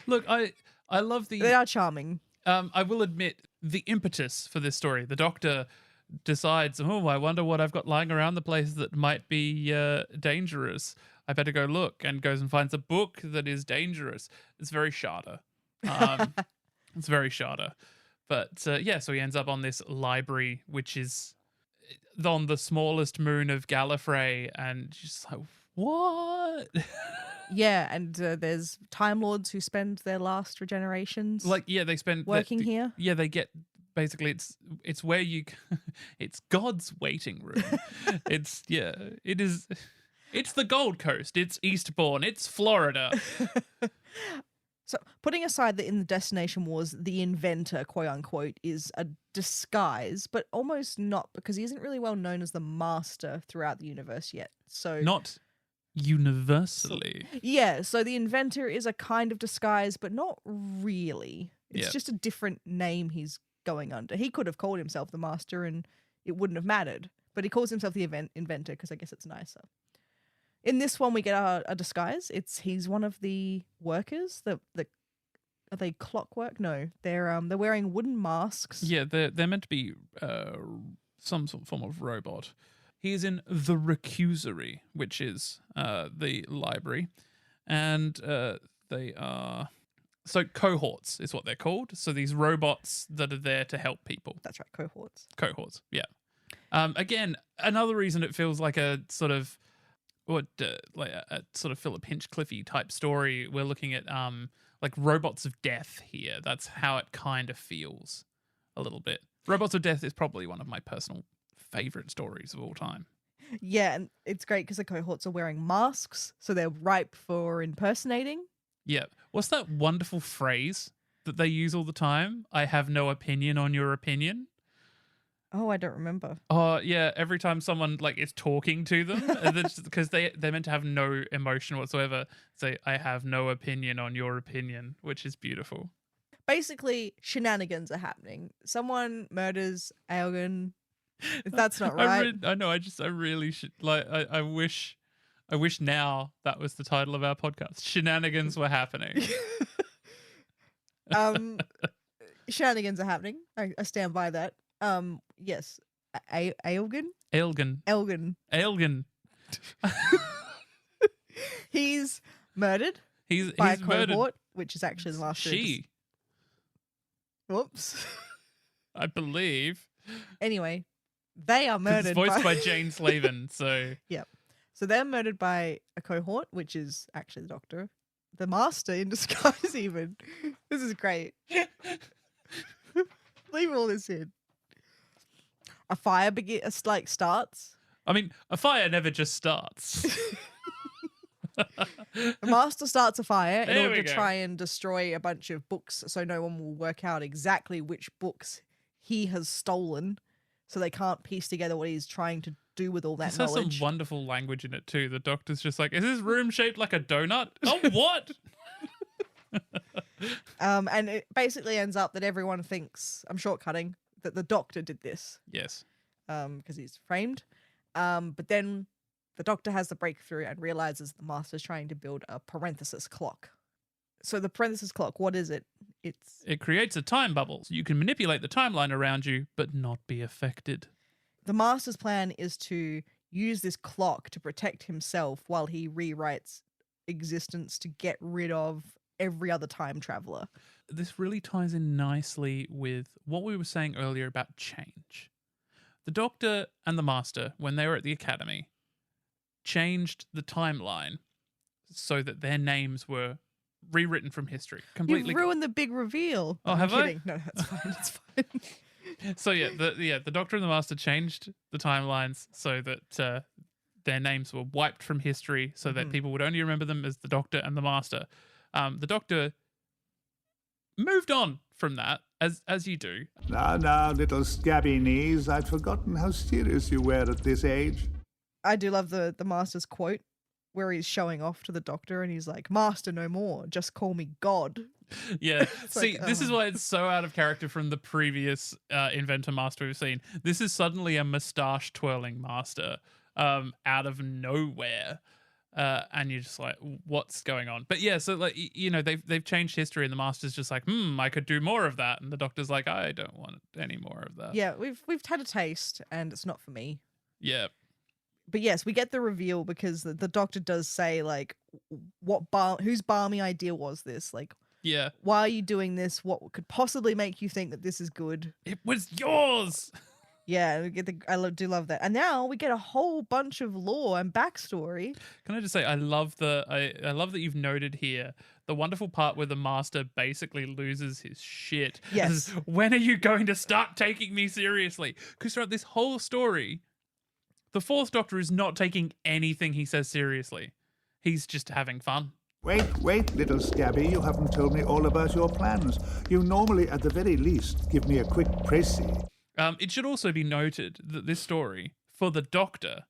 Look, I love They are charming. I will admit the impetus for this story. The Doctor decides, I wonder what I've got lying around the place that might be dangerous. I better go look, and goes and finds a book that is dangerous. It's very Sharda. It's very Sharda. But so he ends up on this library, which is on the smallest moon of Gallifrey, and just like, what? Yeah, and there's Time Lords who spend their last regenerations. They spend working here. Yeah, they get basically it's where you, it's God's waiting room. It is. It's the Gold Coast. It's Eastbourne. It's Florida. So, putting aside that in the Destination Wars, the Inventor, quote unquote, is a disguise, but almost not, because he isn't really well known as the Master throughout the universe yet. So not universally. So the Inventor is a kind of disguise, but not really. It's just a different name he's going under. He could have called himself the Master and it wouldn't have mattered, but he calls himself the Inventor because I guess it's nicer. In this one, we get a disguise. He's one of the workers. Are they clockwork? No, they're wearing wooden masks. Yeah, they're meant to be some sort of form of robot. He is in the Recusory, which is the library, and they are cohorts is what they're called. So these robots that are there to help people. That's right, cohorts. Cohorts, yeah. Again, another reason it feels like a sort of a sort of Philip Hinchcliffe type story. We're looking at like Robots of Death here. That's how it kind of feels a little bit. Robots of Death is probably one of my personal favorite stories of all time. Yeah, and it's great because the cohorts are wearing masks, so they're ripe for impersonating. Yeah. What's that wonderful phrase that they use all the time? I have no opinion on your opinion. Oh, I don't remember. Oh, yeah. Every time someone is talking to them, because they're meant to have no emotion whatsoever, say, I have no opinion on your opinion, which is beautiful. Basically, shenanigans are happening. Someone murders Aelgin. That's not right. I know. I really should. I wish now that was the title of our podcast. Shenanigans were happening. Shenanigans are happening. I stand by that. Yes. Aelgin. He's murdered. He's by a murdered. cohort, which is actually the last. Whoops. I believe. Anyway, they are murdered. It's voiced by Jane Slavin. So yep. So they're murdered by a cohort, which is actually the Doctor, the Master in disguise. Even this is great. Leave all this in. A fire starts. I mean, a fire never just starts. The Master starts a fire in order to try and destroy a bunch of books, so no one will work out exactly which books he has stolen, so they can't piece together what he's trying to do with all that knowledge. This has some wonderful language in it too. The Doctor's just like, is this room shaped like a donut? Oh, what? And it basically ends up that everyone thinks, I'm shortcutting, that the Doctor did this. Yes. Because he's framed. But then the Doctor has the breakthrough and realizes the Master's trying to build a parenthesis clock. So the parenthesis clock, what is it? It creates a time bubble. So you can manipulate the timeline around you, but not be affected. The Master's plan is to use this clock to protect himself while he rewrites existence to get rid of every other time traveler. This really ties in nicely with what we were saying earlier about change. The Doctor and the Master, when they were at the Academy, changed the timeline so that their names were rewritten from history. Completely. You've ruined the big reveal. Oh, have I? No, that's fine. It's fine. So the Doctor and the Master changed the timelines so that their names were wiped from history, so that people would only remember them as the Doctor and the Master. The Doctor moved on from that, as you do. Now, little scabby knees. I'd forgotten how serious you were at this age. I do love the Master's quote where he's showing off to the Doctor and he's like, Master no more, just call me God. Yeah. See, like, this is why it's so out of character from the previous Inventor Master we've seen. This is suddenly a moustache twirling master out of nowhere. And you're just like, what's going on? But yeah, so like, you know, they've changed history and the Master's just like, I could do more of that. And the Doctor's like, I don't want any more of that. Yeah, we've had a taste and it's not for me. Yeah. But yes, we get the reveal because the Doctor does say like, whose balmy idea was this? Like, yeah, why are you doing this? What could possibly make you think that this is good? It was yours. Yeah, we get do love that. And now we get a whole bunch of lore and backstory. Can I just say, I love I love that you've noted here the wonderful part where the Master basically loses his shit. Yes. When are you going to start taking me seriously? Because throughout this whole story, the Fourth Doctor is not taking anything he says seriously. He's just having fun. Wait, little Scabby, you haven't told me all about your plans. You normally, at the very least, give me a quick précis. It should also be noted that this story, for the Doctor,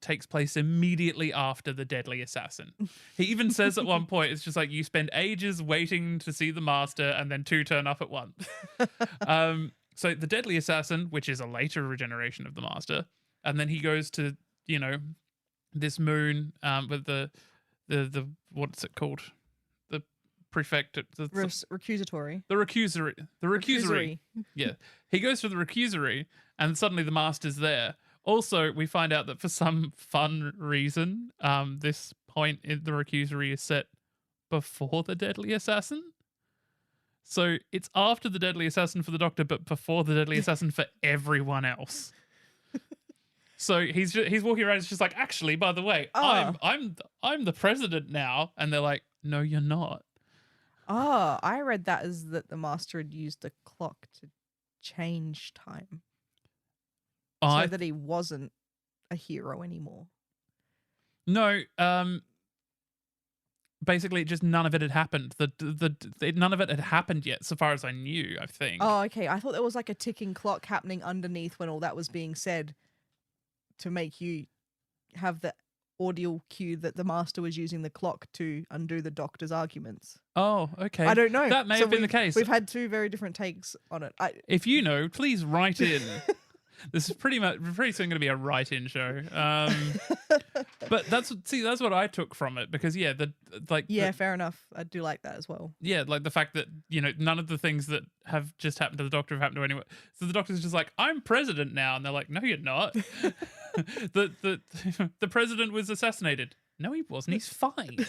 takes place immediately after the Deadly Assassin. He even says at one point, it's just like, you spend ages waiting to see the Master and then two turn up at once. So the Deadly Assassin, which is a later regeneration of the Master, and then he goes to, you know, this moon with the what's it called? The prefect. Recusatory. The recusory. Yeah. He goes for the recusory and suddenly the Master's there. Also, we find out that for some fun reason, this point in the recusory is set before the Deadly Assassin. So it's after the Deadly Assassin for the Doctor, but before the Deadly Assassin for everyone else. So he's walking around. It's just like, actually, by the way, I'm the president now, and they're like, no, you're not. Oh, I read that as that the Master had used the clock to change time, so that he wasn't a hero anymore. No, basically, just none of it had happened. None of it had happened yet, so far as I knew. I think. Oh, okay. I thought there was like a ticking clock happening underneath when all that was being said, to make you have the audio cue that the Master was using the clock to undo the Doctor's arguments. Oh, okay. I don't know. That may have been the case. We've had two very different takes on it. If you know, please write in. This is pretty soon going to be a write-in show. But that's what I took from it, because fair enough. I do like that as well. Yeah, like the fact that, you know, none of the things that have just happened to the Doctor have happened to anyone. So the Doctor's just like, I'm president now, and they're like, no, you're not. the president was assassinated. No, he wasn't. He's fine.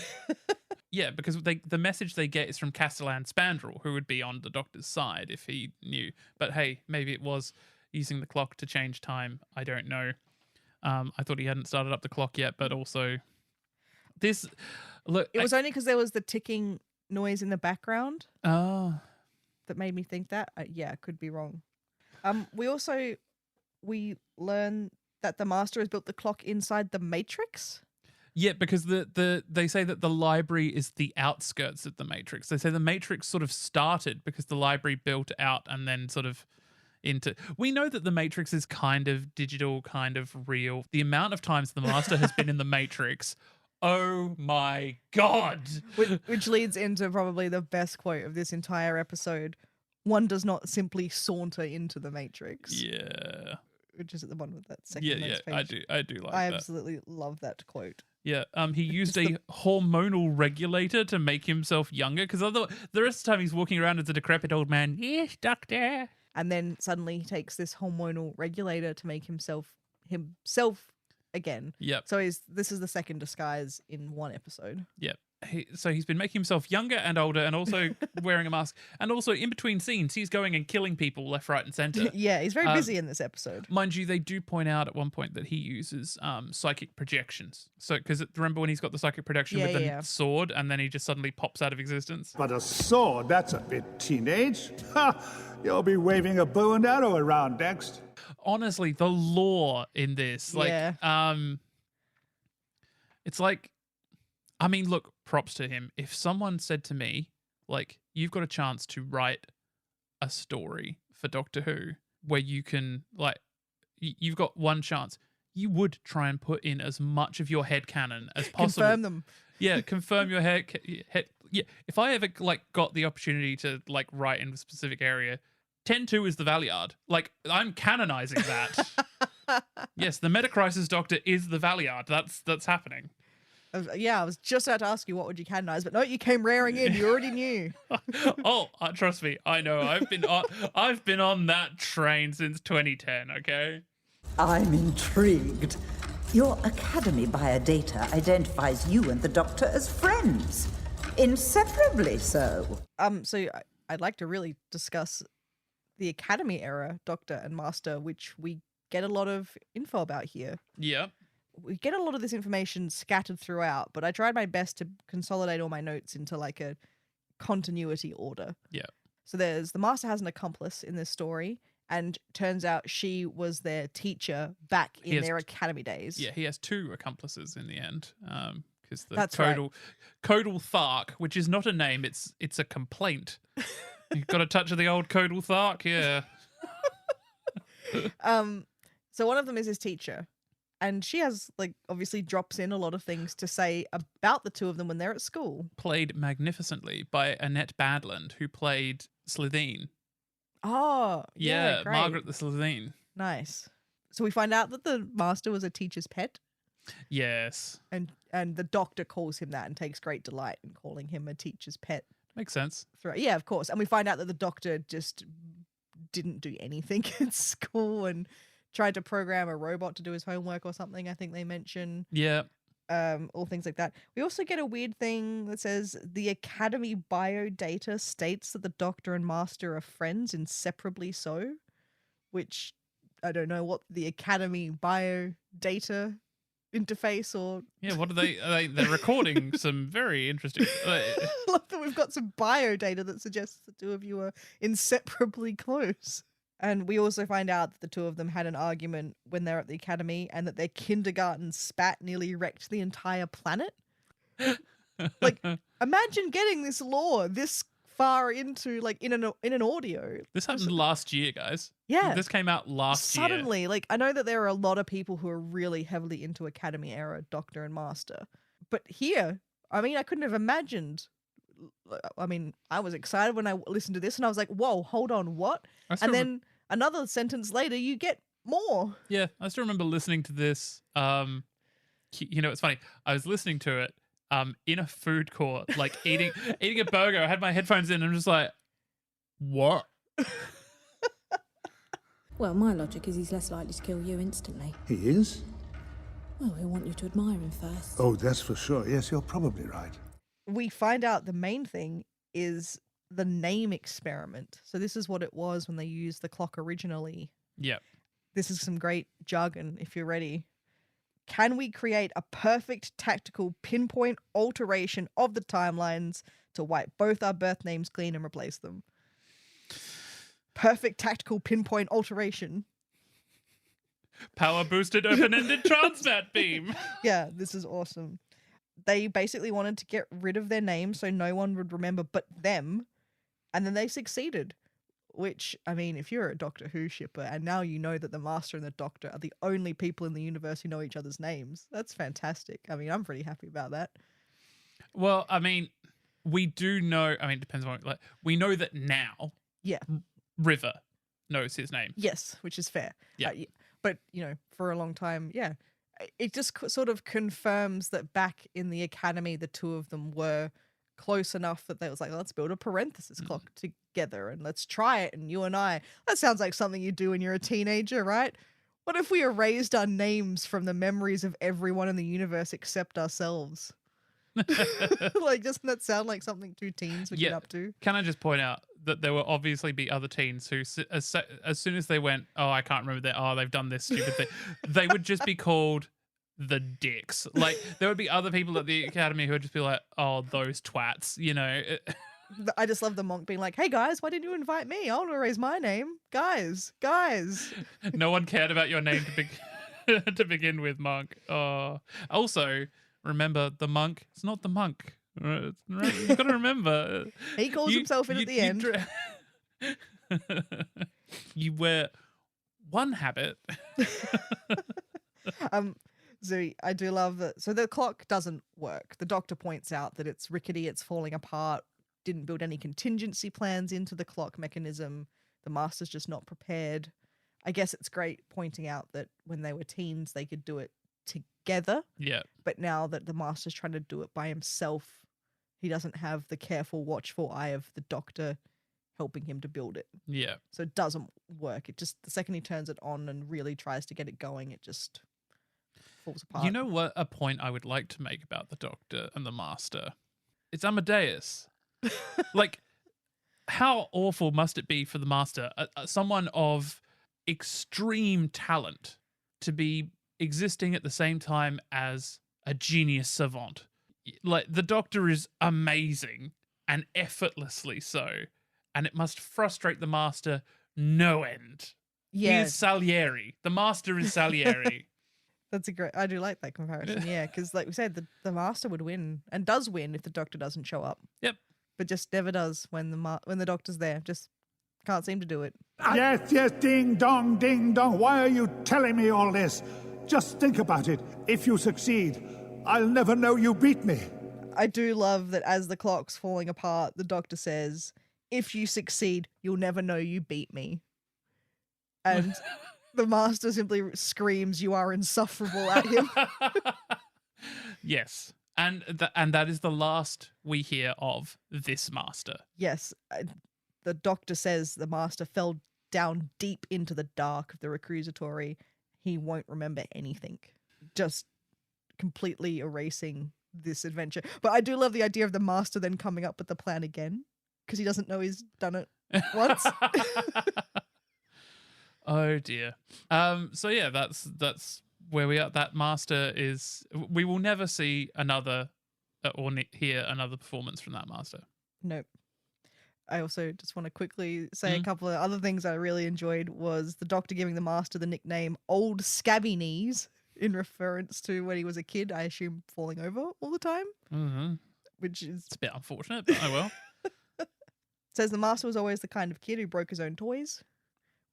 Yeah, because the message they get is from Castellan Spandrel, who would be on the Doctor's side if he knew. But hey, maybe it was using the clock to change time. I don't know. I thought he hadn't started up the clock yet, but also this. Look, it was only because there was the ticking noise in the background. Oh, that made me think that. Yeah, I could be wrong. We learn that the Master has built the clock inside the Matrix. Yeah, because they say that the library is the outskirts of the Matrix. They say the Matrix sort of started because the library built out and then sort of into. We know that the Matrix is kind of digital, kind of real. The amount of times the Master has been in the Matrix, oh my God. Which leads into probably the best quote of this entire episode. One does not simply saunter into the Matrix. Yeah. Which is at the bottom of that second next page. I do like that. I absolutely love that quote. Yeah, he used a hormonal regulator to make himself younger, because otherwise the rest of the time he's walking around as a decrepit old man. Yes, Doctor. And then suddenly he takes this hormonal regulator to make himself again. Yep. So this is the second disguise in one episode. Yep. So he's been making himself younger and older, and also wearing a mask, and also in between scenes he's going and killing people left, right, and center. Yeah, he's very busy in this episode. Mind you, they do point out at one point that he uses psychic projections. So because remember when he's got the psychic projection with the sword, and then he just suddenly pops out of existence. But a sword, that's a bit teenage. Ha! You'll be waving a bow and arrow around next. Honestly, the lore in this, it's like, I mean, look, props to him. If someone said to me, like, you've got a chance to write a story for Doctor Who where you can, like, you've got one chance. you would try and put in as much of your headcanon as possible. Confirm them. Yeah, confirm your head. Yeah, if I ever got the opportunity to write in a specific area, 10-2 is the Valeyard. I'm canonizing that. Yes, the Metacrisis Doctor is the Valeyard. That's happening. Yeah, I was just about to ask you what would you canonize, but no, you came raring in. You already knew. Trust me, I know. I've been on that train since 2010. Okay. I'm intrigued. Your Academy biodata identifies you and the Doctor as friends. Inseparably so. So I'd like to really discuss the Academy era Doctor and Master, which we get a lot of info about here. Yeah. We get a lot of this information scattered throughout, but I tried my best to consolidate all my notes into a continuity order. Yeah. So the Master has an accomplice in this story, and turns out she was their teacher back in their academy days. Yeah, he has 2 accomplices in the end. Because the That's Codal Thark, which is not a name, it's a complaint. You've got a touch of the old Codal Thark, yeah. So one of them is his teacher. And she has, obviously drops in a lot of things to say about the 2 of them when they're at school. Played magnificently by Annette Badland, who played Slitheen. Oh, yeah, great. Margaret the Slitheen. Nice. So we find out that the Master was a teacher's pet. Yes. And the Doctor calls him that and takes great delight in calling him a teacher's pet. Makes sense. Yeah, of course. And we find out that the Doctor just didn't do anything at school and tried to program a robot to do his homework or something, I think they mention. Yeah. All things like that. We also get a weird thing that says the Academy biodata states that the Doctor and Master are friends, inseparably so, which I don't know what the Academy biodata interface or... Yeah, what are they? They're recording some very interesting... Love that we've got some biodata that suggests the 2 of you are inseparably close. And we also find out that the 2 of them had an argument when they're at the academy and that their kindergarten spat nearly wrecked the entire planet. Imagine getting this lore this far into, in an audio. This happened last year, guys. Yeah. This came out last year. Suddenly, I know that there are a lot of people who are really heavily into Academy era Doctor and Master. But here, I couldn't have imagined... I was excited when I listened to this and I was like, whoa, hold on, what? And then another sentence later, you get more. Yeah, I still remember listening to this. It's funny. I was listening to it in a food court, eating a burger. I had my headphones in and I'm just like, what? Well, my logic is he's less likely to kill you instantly. He is? Well, he'll want you to admire him first. Oh, that's for sure. Yes, you're probably right. We find out the main thing is the name experiment. So this is what it was when they used the clock originally. Yeah. This is some great jargon if you're ready. Can we create a perfect tactical pinpoint alteration of the timelines to wipe both our birth names clean and replace them? Perfect tactical pinpoint alteration. Power boosted open-ended transmat beam. Yeah, this is awesome. They basically wanted to get rid of their name so no one would remember but them, and then they succeeded. Which, if you're a Doctor Who shipper and now you know that the Master and the Doctor are the only people in the universe who know each other's names, that's fantastic. I'm pretty happy about that. Well, we do know, it depends on, we know that now. Yeah. River knows his name. Yes, which is fair. Yeah. But, for a long time, yeah. It just sort of confirms that back in the academy, the 2 of them were close enough that they was like, let's build a parenthesis clock together and let's try it. And you and I, that sounds like something you do when you're a teenager, right? What if we erased our names from the memories of everyone in the universe except ourselves? Doesn't that sound like something 2 teens would get up to? Can I just point out that there will obviously be other teens who, as soon as they went, oh, I can't remember that, they've done this stupid thing, they would just be called the dicks. There would be other people at the academy who would just be like, oh, those twats, I just love the monk being like, hey guys, why didn't you invite me? I want to erase my name. Guys. No one cared about your name to begin with, monk. Oh. Also, remember, the monk, it's not the monk. Right? You've got to remember. He calls himself in at the end. You wear one habit. So I do love that. So the clock doesn't work. The doctor points out that it's rickety, it's falling apart, didn't build any contingency plans into the clock mechanism. The Master's just not prepared. I guess it's great pointing out that when they were teens, they could do it together. Yeah. But now that the Master's trying to do it by himself, he doesn't have the careful, watchful eye of the doctor helping him to build it. Yeah. So it doesn't work. It just, the second he turns it on and really tries to get it going, it just falls apart. You know what? A point I would like to make about the Doctor and the Master. It's Amadeus. Like, how awful must it be for the Master, someone of extreme talent, to be existing at the same time as a genius savant? Like, the Doctor is amazing and effortlessly so, and it must frustrate the Master no end. Yeah. He is Salieri. The Master is Salieri. That's a great, I do like that comparison. Yeah, because like we said, the Master would win and does win if the Doctor doesn't show up. Yep. But just never does when the Doctor's there. Just can't seem to do it. Yes, ding dong, ding dong. Why are you telling me all this? Just think about it. If you succeed, I'll never know you beat me. I do love that as the clock's falling apart, the Doctor says, if you succeed, you'll never know you beat me. And the Master simply screams, you are insufferable at him. Yes. And that is the last we hear of this Master. Yes. The Doctor says the Master fell down deep into the dark of the reclusatory. He won't remember anything. Just completely erasing this adventure. But I do love the idea of the Master then coming up with the plan again, because he doesn't know he's done it once. Oh dear. So yeah, that's where we are. That Master is. We will never see another or hear another performance from that Master. Nope. I also just want to quickly say a couple of other things I really enjoyed was the Doctor giving the Master the nickname Old Scabby Knees in reference to when he was a kid, I assume falling over all the time. Mm-hmm. Which is... It's a bit unfortunate, but oh well. Says the Master was always the kind of kid who broke his own toys,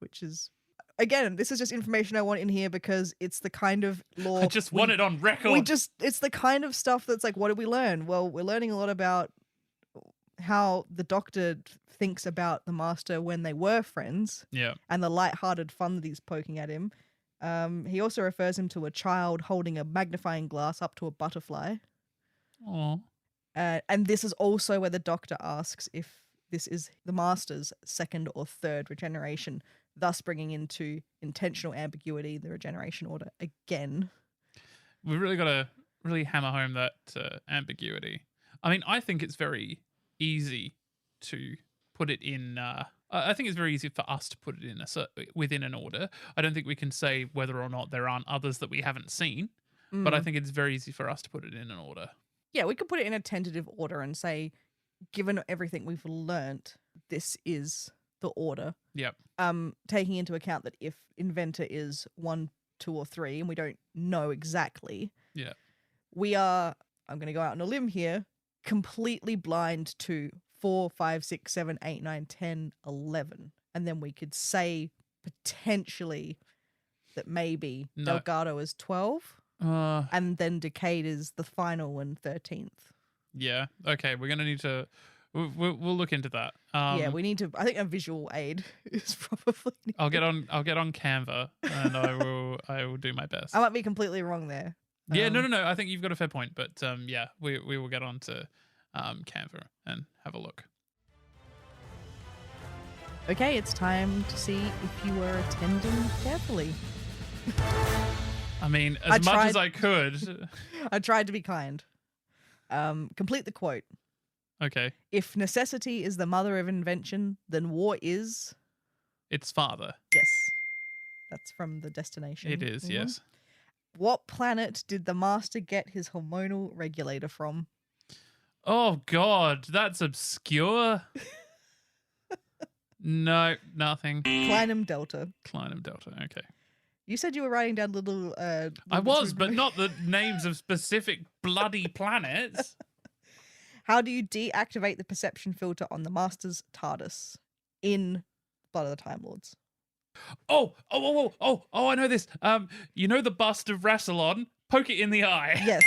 which is... Again, this is just information I want in here because it's the kind of lore... I just want it on record. It's the kind of stuff that's like, what did we learn? Well, we're learning a lot about how the Doctor thinks about the Master when they were friends. Yeah. And the light-hearted fun that he's poking at him. He also refers him to a child holding a magnifying glass up to a butterfly. Aww. And this is also where the Doctor asks if this is the Master's second or third regeneration, thus bringing into intentional ambiguity the regeneration order again. We've really got to really hammer home that ambiguity. I mean, I think it's very easy to put it in... I think it's very easy for us to put it in within an order. I don't think we can say whether or not there aren't others that we haven't seen, but I think it's very easy for us to put it in an order. Yeah, we could put it in a tentative order and say, given everything we've learnt, this is the order. Yep. Taking into account that if Inventor is 1, 2, or 3, and we don't know exactly, yeah, we are, I'm going to go out on a limb here, completely blind to 4, 5, 6, 7, 8, 9, 10, 11. And then we could say potentially that maybe Delgado is 12. And then Decade is the final and 13th. Yeah. Okay. We're going to need to... We'll look into that. Yeah, we need to... I think a visual aid is probably needed. I'll get on Canva and I will do my best. I might be completely wrong there. Yeah, no. I think you've got a fair point. But yeah, we will get on to Canva and have a look. Okay, it's time to see if you were attending carefully. I mean, as much as I could. I tried to be kind. Complete the quote. Okay. If necessity is the mother of invention, then war is... its father. Yes. That's from the Destination. It is, yes. What planet did the Master get his hormonal regulator from? Oh, God. That's obscure. No, nothing. Clinum Delta. Clinum Delta, okay. You said you were writing down little... I was, but not the names of specific bloody planets. How do you deactivate the perception filter on the Master's TARDIS in Blood of the Time Lords? Oh, I know this. You know the bust of Rassilon? Poke it in the eye. Yes.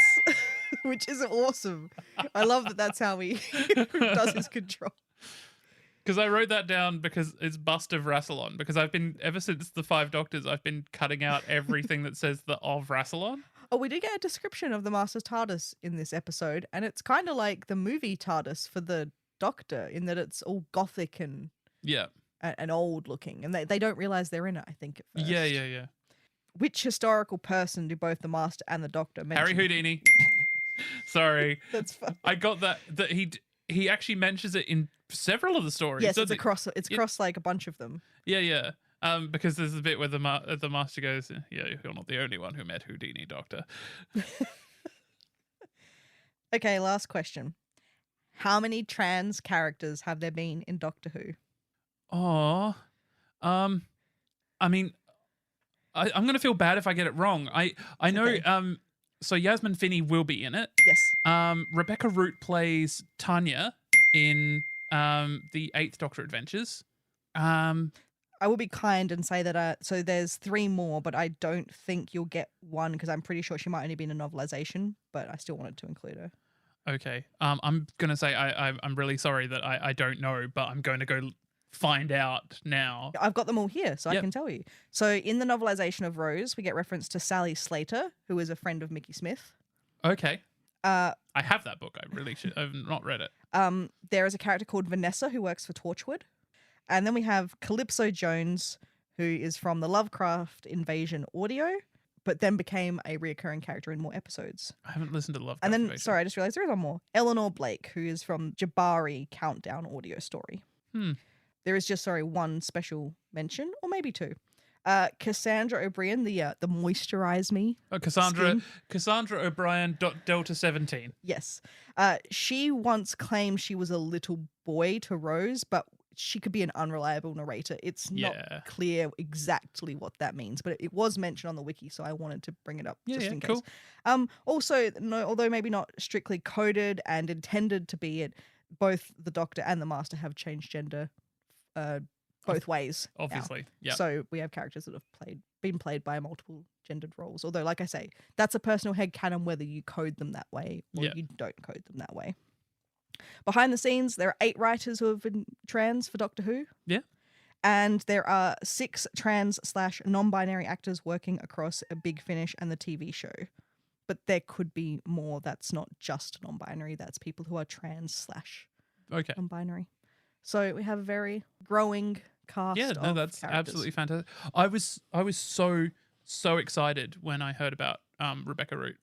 Which is awesome. I love that that's how he does his control. Because I wrote that down because it's bust of Rassilon. Because I've been, ever since the Five Doctors, I've been cutting out everything that says the of Rassilon. Oh, we did get a description of the Master's TARDIS in this episode, and it's kind of like the movie TARDIS for the Doctor, in that it's all gothic and old looking, and they don't realize they're in it, I think, at first. Yeah. Which historical person do both the Master and the Doctor mention? Harry Houdini. Sorry. That's fine. I got that he actually mentions it in several of the stories. Yes, it's across like a bunch of them. Yeah. Because there's a bit where the Master goes, yeah, you're not the only one who met Houdini, Doctor. Okay, last question. How many trans characters have there been in Doctor Who? Oh, I mean, I'm going to feel bad if I get it wrong. I know, okay. So Yasmin Finney will be in it. Yes. Rebecca Root plays Tanya in the 8th Doctor Adventures. I will be kind and say that so there's 3 more, but I don't think you'll get one because I'm pretty sure she might only be in a novelization, but I still wanted to include her. Okay. I'm going to say I'm really sorry that I don't know, but I'm going to go find out now. I've got them all here, so I can tell you. So in the novelization of Rose, we get reference to Sally Slater, who is a friend of Mickey Smith. Okay. I have that book. I really should. I've not read it. There is a character called Vanessa who works for Torchwood. And then we have Calypso Jones, who is from the Lovecraft Invasion audio, but then became a reoccurring character in more episodes. I haven't listened to Lovecraft And then, Invasion. sorry, I just realized there is one more. Eleanor Blake, who is from Jabari Countdown audio story. There is just, one special mention, or maybe 2. Cassandra O'Brien, the moisturize me. Oh, Cassandra O'Brien, Delta 17. Yes. She once claimed she was a little boy to Rose, but she could be an unreliable narrator. It's not clear exactly what that means, but it was mentioned on the wiki, so I wanted to bring it up just in case. Cool. Also, although maybe not strictly coded and intended to be it, both the Doctor and the Master have changed gender both ways. Obviously, yeah. So we have characters that have been played by multiple gendered roles. Although, like I say, that's a personal headcanon whether you code them that way or you don't code them that way. Behind the scenes, there are 8 writers who have been trans for Doctor Who. Yeah. And there are 6 trans/non-binary actors working across a Big Finish and the TV show. But there could be more. That's not just non-binary. That's people who are trans/non-binary. So we have a very growing cast. Yeah, no, that's characters. Absolutely fantastic. I was so excited when I heard about Rebecca Root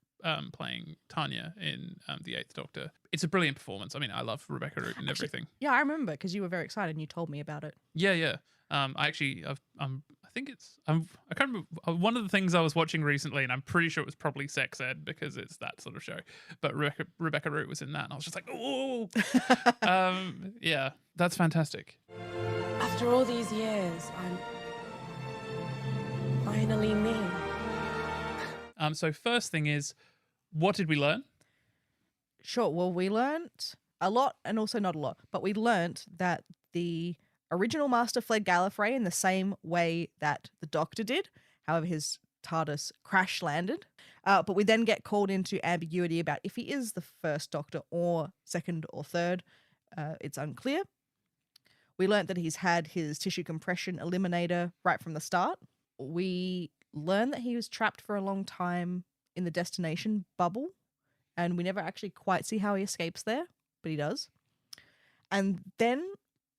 playing Tanya in the 8th Doctor. It's a brilliant performance. I mean, I love Rebecca Root and everything. Yeah, I remember because you were very excited and you told me about it. Yeah. I think I can't remember. One of the things I was watching recently, and I'm pretty sure it was probably Sex Ed because it's that sort of show. But Rebecca Root was in that, and I was just like, oh, yeah, that's fantastic. After all these years, I'm finally me. So first thing is, what did we learn? Sure. Well, we learnt a lot and also not a lot, but we learnt that the original Master fled Gallifrey in the same way that the Doctor did. However, his TARDIS crash landed. But we then get called into ambiguity about if he is the first Doctor or second or third. It's unclear. We learnt that he's had his tissue compression eliminator right from the start. We learned that he was trapped for a long time in the destination bubble, and we never actually quite see how he escapes there, but he does. And then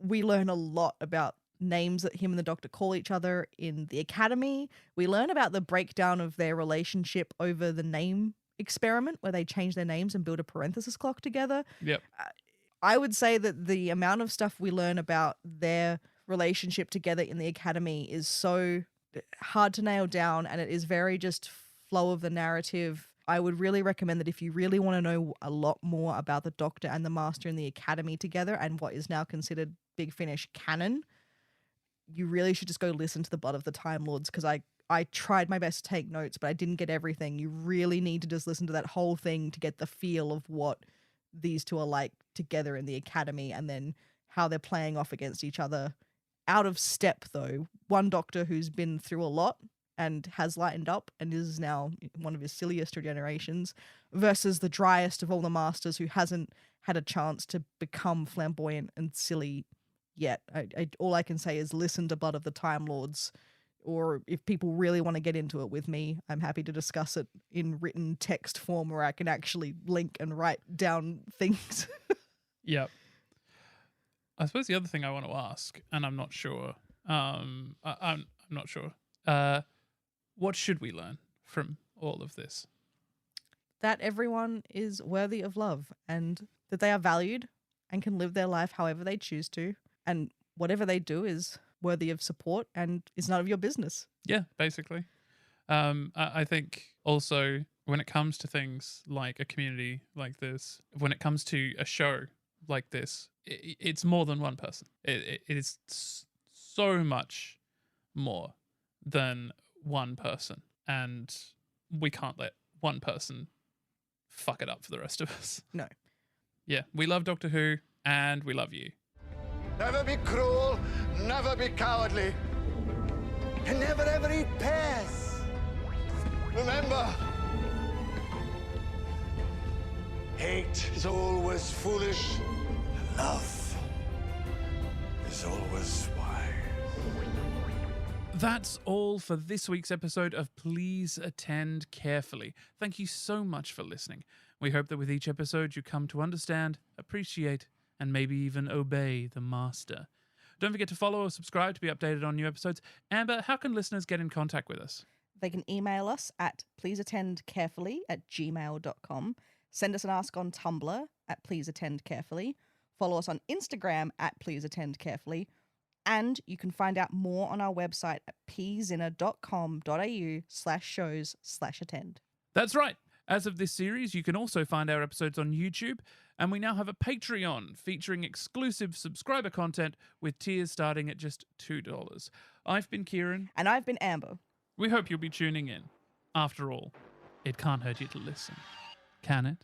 we learn a lot about names that him and the Doctor call each other in the Academy. We learn about the breakdown of their relationship over the name experiment, where they change their names and build a parenthesis clock together. Yep. I would say that the amount of stuff we learn about their relationship together in the Academy is so hard to nail down, and it is very just flow of the narrative. I would really recommend that if you really want to know a lot more about the Doctor and the Master in the Academy together and what is now considered Big Finish canon, you really should just go listen to the Blood of the Time Lords, because I tried my best to take notes, but I didn't get everything. You really need to just listen to that whole thing to get the feel of what these two are like together in the Academy, and then how they're playing off against each other out of step, though. One doctor who's been through a lot and has lightened up and is now one of his silliest regenerations versus the driest of all the masters who hasn't had a chance to become flamboyant and silly yet. All I can say is listen to Blood of the Time Lords, or if people really want to get into it with me, I'm happy to discuss it in written text form where I can actually link and write down things. Yep. I suppose the other thing I want to ask, and I'm not sure, I'm not sure, what should we learn from all of this? That everyone is worthy of love and that they are valued and can live their life however they choose to, and whatever they do is worthy of support and is none of your business. Yeah, basically. I think also when it comes to things like a community like this, when it comes to a show like this, it's more than one person. It is so much more than one person, and we can't let one person fuck it up for the rest of us. No. Yeah, we love Doctor Who, and we love you. Never be cruel, never be cowardly, and never ever eat pears. Remember, hate is always foolish, and love is always wise. That's all for this week's episode of Please Attend Carefully. Thank you so much for listening. We hope that with each episode you come to understand, appreciate, and maybe even obey the Master. Don't forget to follow or subscribe to be updated on new episodes. Amber, how can listeners get in contact with us? They can email us at pleaseattendcarefully@gmail.com, send us an ask on Tumblr at pleaseattendcarefully, follow us on Instagram at pleaseattendcarefully, and you can find out more on our website at pzinner.com.au/shows/attend. That's right. As of this series, you can also find our episodes on YouTube, and we now have a Patreon featuring exclusive subscriber content with tiers starting at just $2. I've been Ciarán. And I've been Amber. We hope you'll be tuning in. After all, it can't hurt you to listen, can it?